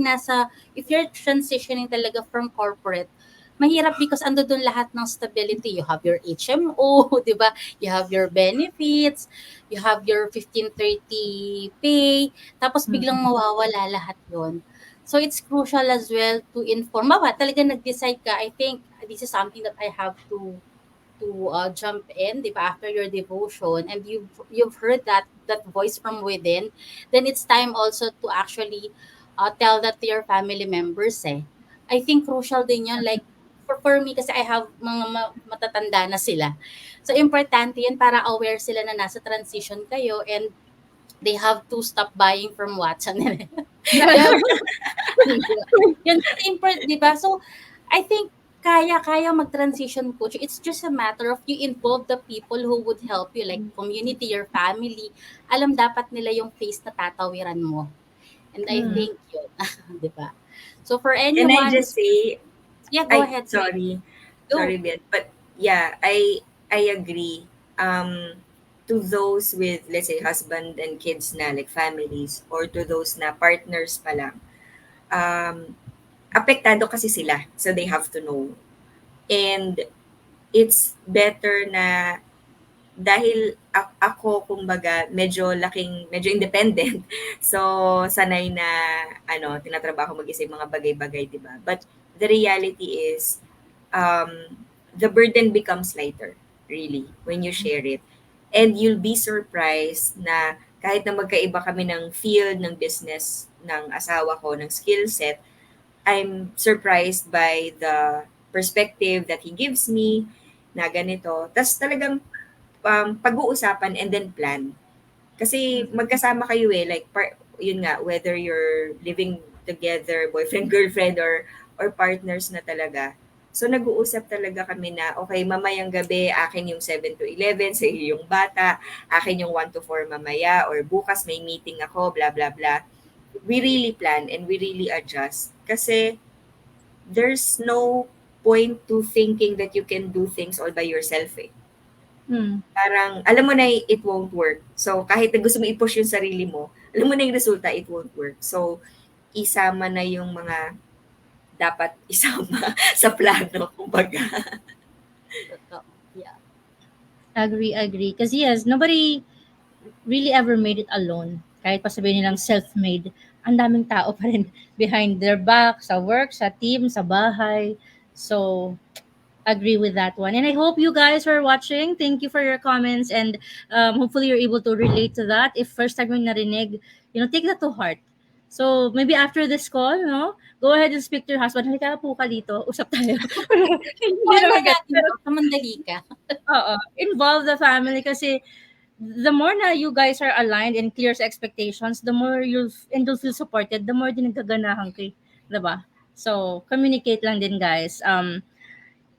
if you're transitioning talaga from corporate, mahirap because ando doon lahat ng stability. You have your HMO, 'di ba? You have your benefits, you have your 1530 pay, tapos biglang mawawala lahat 'yon. So it's crucial as well to inform. Bawa, talaga nag-decide ka. I think this is something that I have to jump in, di ba, after your devotion, and you've heard that voice from within. Then it's time also to actually tell that to your family members. I think crucial din yun. Like for me, kasi I have mga matatanda na sila. So importante yun para aware sila na nasa transition kayo, and they have to stop buying from Watson. They have yun kasi important, di ba? So, I think kaya mag-transition coach. It's just a matter of you involve the people who would help you, like community, your family. Alam dapat nila yung phase na tatawiran mo. And I think yun, di ba? So, for Can anyone... I just say, Yeah, go ahead. sorry. Go. Sorry, Ben. But yeah, I agree. To those with, let's say, husband and kids na, like families, or to those na partners pa lang, apektado kasi sila. So they have to know. And it's better na dahil ako kumbaga medyo independent. So sanay na tinatrabaho mag-isa yung mga bagay-bagay, 'di ba? But the reality is the burden becomes lighter really when you share it. And you'll be surprised na kahit na magkaiba kami ng field ng business ng asawa ko, ng skill set, I'm surprised by the perspective that he gives me na ganito. Tas talagang pag-uusapan and then plan. Kasi magkasama kayo like yun nga, whether you're living together, boyfriend, girlfriend, or partners na talaga. So nag-uusap talaga kami na, okay, mamayang gabi, akin yung 7 to 11, sa iyo yung bata, akin yung 1 to 4 mamaya, or bukas may meeting ako, blah, blah, blah. We really plan and we really adjust. Kasi there's no point to thinking that you can do things all by yourself Parang, alam mo na it won't work. So, kahit na gusto mo i-push yung sarili mo, alam mo na yung resulta, it won't work. So, isama na yung mga dapat isama sa plano, kumbaga. Yeah. Agree. Because yes, nobody really ever made it alone. Kahit pa sabihin nilang self-made, ang daming tao pa rin behind their back, sa work, sa team, sa bahay. So, agree with that one. And I hope you guys who are watching, thank you for your comments, and hopefully you're able to relate to that. If first time yung narinig, take that to heart. So, maybe after this call, no, go ahead and speak to your husband. Halika po ka dito, usap tayo. Hindi Paano naman ganun. natin Pero, to? Mandali ka. oo, involve the family kasi the more na you guys are aligned and clear sa expectations, the more you'll feel supported, the more din nagkaganahan kay, 'di ba? So, communicate lang din, guys.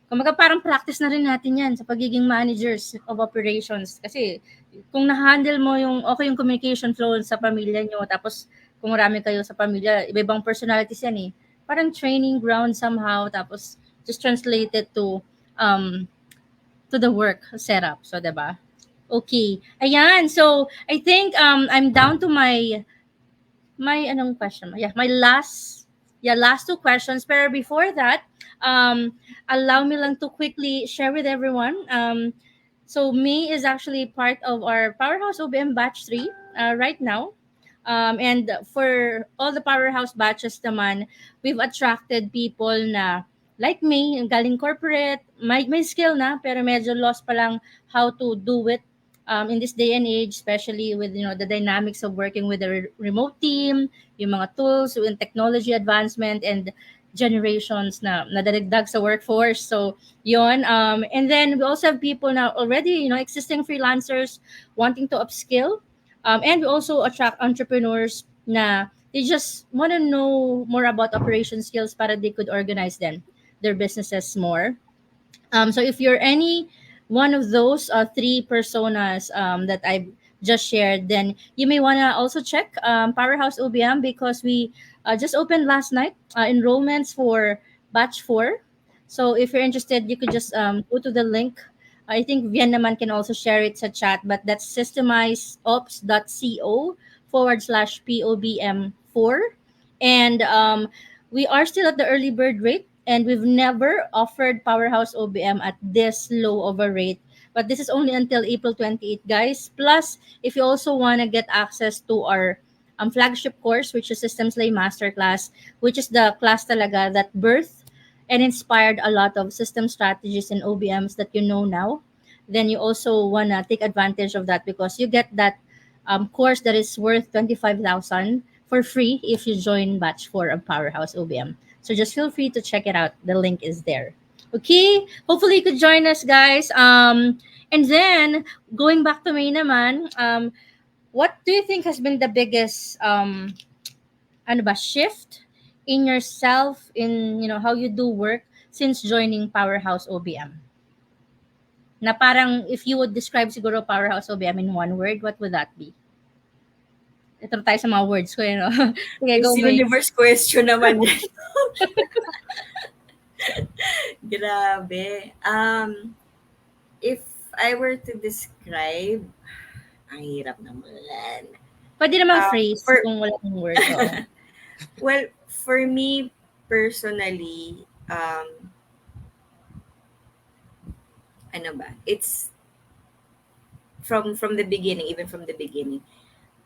Kumbaga parang practice na rin natin 'yan sa pagiging managers of operations kasi kung na-handle mo yung okay yung communication flow sa pamilya niyo tapos kung marami kayo sa pamilya, iba-ibang personalities 'yan eh. Parang training ground somehow tapos just translate it um to the work setup. So, 'di ba? Okay. Ayan. So, I think I'm down to my anong question? Yeah, my last two questions. Pero before that, allow me lang to quickly share with everyone. So May is actually part of our Powerhouse OBM Batch 3 right now. And for all the Powerhouse batches naman, we've attracted people na like me, yung galing corporate, may skill na, pero medyo lost pa lang how to do it in this day and age, especially with the dynamics of working with a remote team, yung mga tools, yung technology advancement, and generations na nadadagdag sa workforce. So, yon. And then we also have people now already, existing freelancers wanting to upskill. And we also attract entrepreneurs na they just want to know more about operation skills para they could organize their businesses more. So if you're any one of those three personas that I've just shared, then you may want to also check Powerhouse OBM because we just opened last night enrollments for batch 4. So if you're interested, you could just go to the link. I think Vian naman can also share it sa chat, but that's systemizeops.co/POBM4. And we are still at the early bird rate, and we've never offered Powerhouse OBM at this low of a rate. But this is only until April 28th, guys. Plus, if you also want to get access to our flagship course, which is Systems Lay Masterclass, which is the class talaga that birthed and inspired a lot of system strategies and OBMs that you know now, then you also want to take advantage of that because you get that course that is worth 25,000 for free if you join batch 4 of Powerhouse OBM. So just feel free to check it out. The link is there. Okay? Hopefully you could join us, guys. And then going back to May naman, what do you think has been the biggest shift in yourself in how you do work since joining Powerhouse OBM? Na parang if you would describe siguro Powerhouse OBM in one word, what would that be? Ito tayo sa mga words ko, Sige, go, Miss May. Universe question naman yan. Grabe. If I were to describe, ang hirap naman. Pwede naman phrase for- kung wala yung word. Oo. Well, for me personally, it's from the beginning, even from the beginning,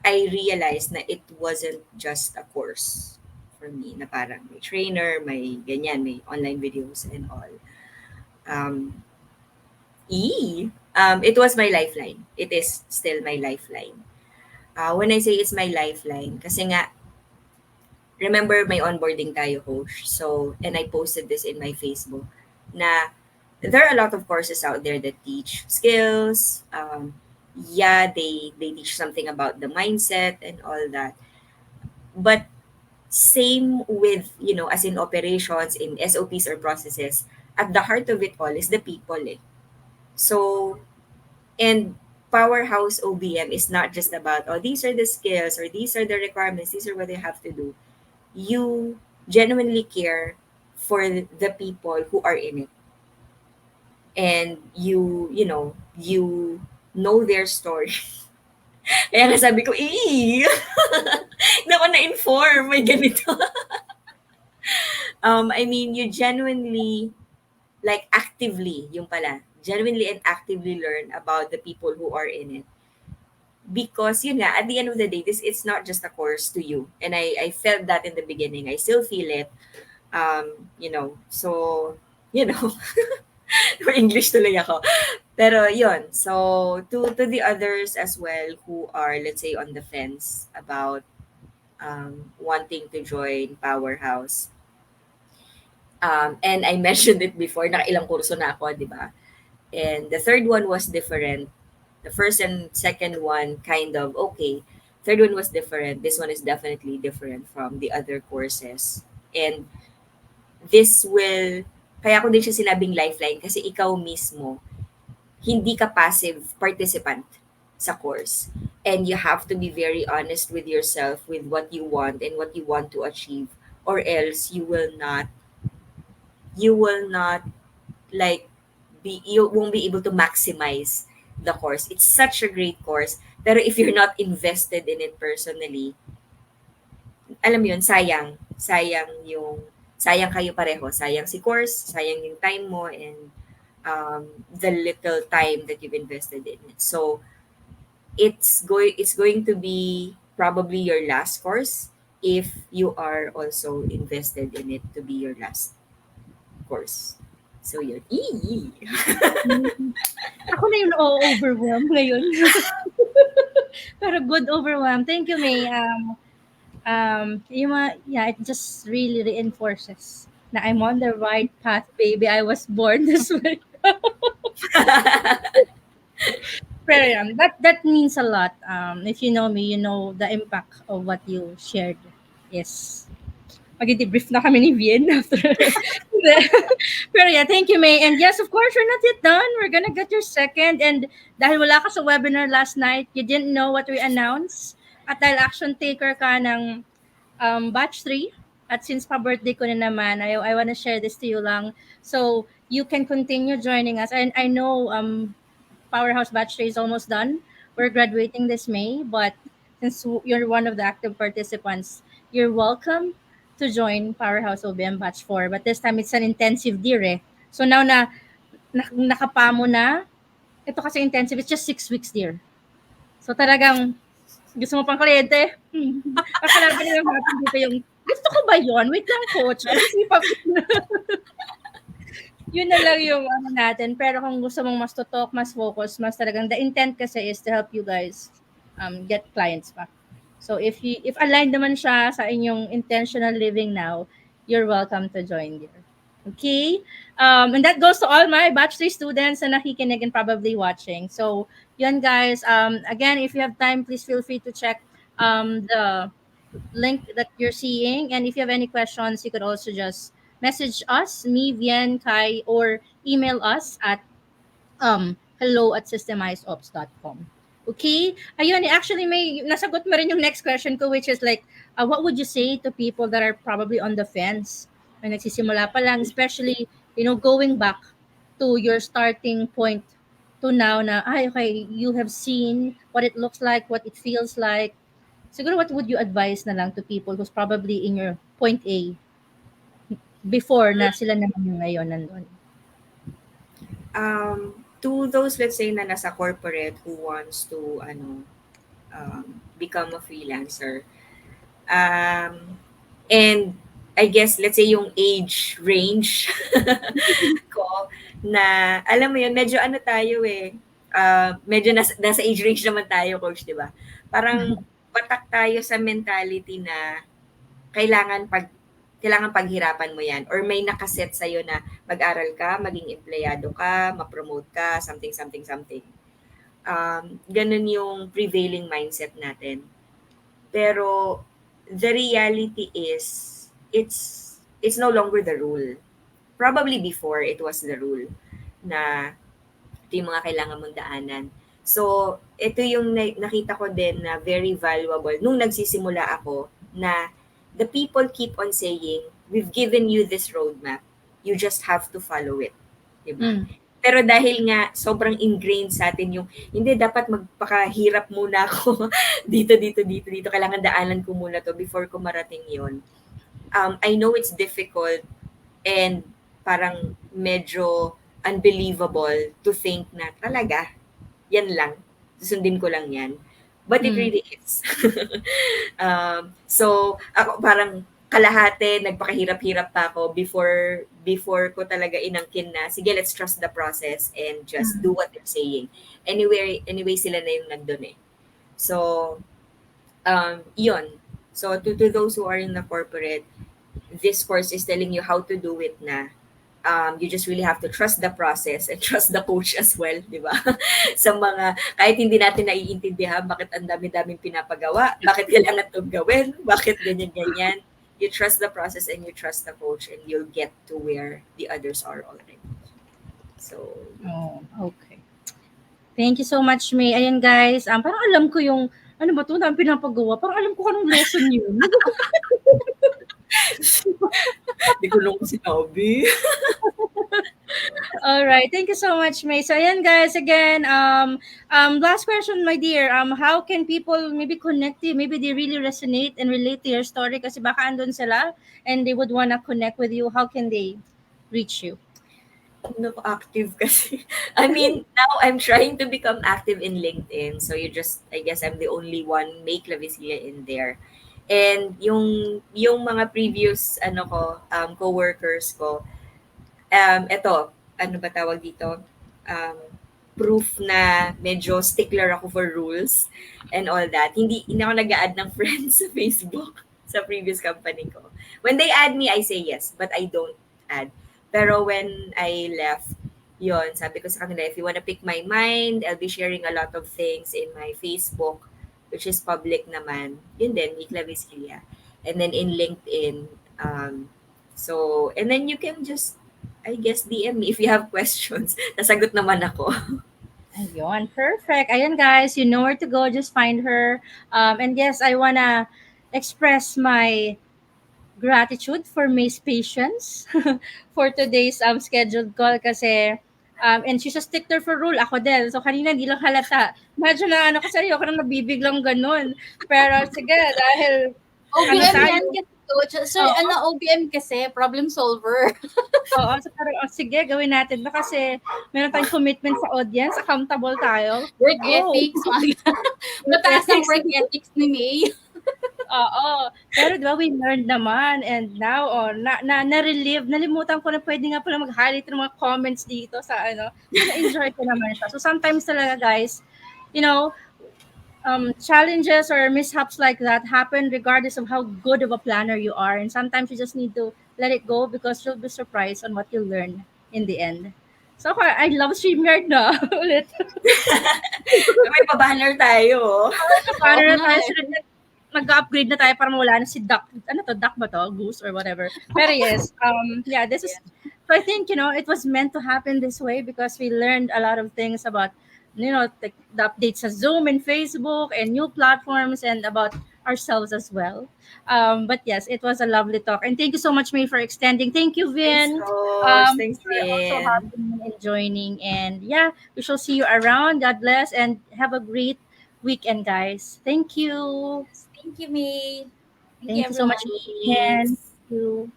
I realized na it wasn't just a course for me, na parang may trainer, may ganyan, may online videos and all. It was my lifeline. It is still my lifeline. When I say it's my lifeline, kasi nga, remember my onboarding tayo, coach. So, and I posted this in my Facebook, na there are a lot of courses out there that teach skills. They teach something about the mindset and all that. But same with, as in operations, in SOPs or processes, at the heart of it all is the people. So, and Powerhouse OBM is not just about, these are the skills or these are the requirements, these are what they have to do. You genuinely care for the people who are in it. And you know their story. Kaya nga sabi ko, hindi ako na-inform, may ganito. I mean, you genuinely, genuinely and actively learn about the people who are in it. Because, at the end of the day, it's not just a course to you. And I felt that in the beginning. I still feel it. So, English tuloy ako. Pero yun, so to the others as well who are, let's say, on the fence about wanting to join Powerhouse. And I mentioned it before, nakailang kurso na ako, di ba? And the third one was different. The first and second one kind of okay. Third one was different. This one is definitely different from the other courses. And this will, kaya ko din siya sinabing lifeline kasi ikaw mismo, hindi ka passive participant sa course. And you have to be very honest with yourself with what you want and what you want to achieve, or else you will not like you won't be able to maximize the course. It's such a great course, pero if you're not invested in it personally, alam mo yun, sayang kayo pareho. Sayang si course, sayang yung time mo, and the little time that you've invested in it. So, it's going to be probably your last course if you are also invested in it to be your last course. So, yun. Ako na yung overwhelmed ngayon. Pero good overwhelmed. Thank you, May. Yeah, it just really reinforces na I'm on the right path, baby. I was born this way. Pero that means a lot. If you know me, you know the impact of what you shared. Yes. Mag-debrief na kami ni Vien after. Pero yeah, thank you, May. And yes, of course, we're not yet done. We're gonna get your second. And dahil wala ka sa webinar last night, you didn't know what we announced. At dahil action taker ka ng batch 3, at since pa-birthday ko na naman, I want to share this to you lang. So, you can continue joining us. And I know Powerhouse batch 3 is almost done. We're graduating this May, but since you're one of the active participants, you're welcome to join Powerhouse OBM batch 4. But this time, it's an intensive year eh. So now na nakapa mo na, ito kasi intensive, it's just 6 weeks dear. So talagang, gusto mo pang kliyente? Akala nila natin dito yung, gusto ko ba yun? Wait lang, coach. Yun na lang yung ano natin. Pero kung gusto mong mas tutok, mas focus, mas talagang, the intent kasi is to help you guys get clients pa. So if aligned naman siya sa inyong intentional living now, you're welcome to join there. Okay? And that goes to all my batch 3 students na nakikinig and probably watching. So, yun guys. Again, if you have time, please feel free to check the link that you're seeing. And if you have any questions, you could also just message us, me, Vien, Kai, or email us at hello@systemizeops.com. Okay? Ayun, actually may nasagot mo rin yung next question ko, which is like, what would you say to people that are probably on the fence? May nagsisimula pa lang, especially, going back to your starting point to now na, okay, you have seen what it looks like, what it feels like. Siguro, what would you advise na lang to people who's probably in your point A before na sila naman yung ngayon nandun? To those, let's say, na nasa corporate who wants to become a freelancer, and I guess, let's say, yung age range ko na, alam mo yun, medyo tayo eh, medyo nasa age range naman tayo, coach, di ba? Parang patak tayo sa mentality na kailangan paghirapan mo yan, or may nakaset sa'yo na mag-aral ka, maging empleyado ka, ma-promote ka, something. Ganun yung prevailing mindset natin. Pero the reality is, it's no longer the rule. Probably before, it was the rule na ito yung mga kailangan mong daanan. So, ito yung nakita ko din na very valuable nung nagsisimula ako, na the people keep on saying, we've given you this roadmap. You just have to follow it. Diba? Pero dahil nga sobrang ingrained sa atin yung, hindi, dapat magpakahirap muna ako dito. Kailangan daanan ko muna to before ko marating yon. I know it's difficult and parang medyo unbelievable to think na talaga, yan lang. Susundin ko lang yan. But it really is. So, ako parang kalahati, nagpakahirap-hirap pa ako before ko talaga inangkin na, sige, let's trust the process and just do what they're saying. Anyway, sila na yung nandun eh. So, yun. So to those who are in the corporate, this course is telling you how to do it na. You just really have to trust the process and trust the coach as well, di ba? Sa mga, kahit hindi natin naiintindihan bakit ang dami-daming pinapagawa, bakit kailangan itong gawin, bakit ganyan-ganyan. You trust the process and you trust the coach and you'll get to where the others are already. So, Oh, okay. Thank you so much, May. Ayan, guys. Parang alam ko yung, ano ba ito, dami pinapagawa. Parang alam ko anong lesson yun. di ko lang sinabi. All right. Thank you so much, May. So, ayan, guys. Again, last question, my dear. How can people maybe connect to you? Maybe they really resonate and relate to your story kasi baka andun sila and they would wanna connect with you. How can they reach you? No, active kasi. I mean, now I'm trying to become active in LinkedIn. So I guess I'm the only one, May Clavicilla in there. And yung mga previous, coworkers ko, eto, ano ba tawag dito? Proof na medyo stickler ako for rules and all that. Hindi ako nag-a-add ng friends sa Facebook sa previous company ko. When they add me, I say yes, but I don't add. Pero when I left, yon sabi ko sa kanila, if you wanna pick my mind, I'll be sharing a lot of things in my Facebook, which is public naman. Yun din, Nikla Vizquilla. And then in LinkedIn, and then you can just, I guess, DM me if you have questions. Nasagot naman ako. Ayun, perfect. Ayan, guys, you know where to go. Just find her. And yes, I wanna express my gratitude for May's patience for today's scheduled call kasi and she's a stickler for rule. Ako din. So, kanina hindi lang halata. Medyo na kasi ayoko nang nabibiglang ganun. Pero sige, dahil OBM tayo? yan kasi, coach. Sir, Oo. OBM kasi, problem solver. Oo, so parang, sige, gawin natin. Kasi meron tayong commitment sa audience. Accountable tayo. Work Go. ethics. Mataas ang work ethics ni May. Oo. Pero di ba, we learned naman. And now, na-relieve. Nalimutan ko na pwede nga pala mag-highlight ng mga comments dito sa So, na-enjoy ko naman siya. So, sometimes talaga, guys, you know, challenges or mishaps like that happen regardless of how good of a planner you are. And sometimes you just need to let it go because you'll be surprised on what you'll learn in the end. So, I love StreamYard na ulit. May pa-banner tayo. Para na Oo tayo nga sila mag-upgrade na tayo para mawala na si Duck. Ano to? Duck ba to? Goose or whatever. Pero yes, yeah, this is, so I think, it was meant to happen this way because we learned a lot of things about, the updates sa Zoom and Facebook and new platforms and about ourselves as well. But yes, it was a lovely talk. And thank you so much, May, for extending. Thank you, Vin. Thanks, Coach. Thanks, For also Vin. having me and joining. And yeah, we shall see you around. God bless and have a great weekend, guys. Thank you. Thank you, May. Thank you so everyone. much again. Thank you.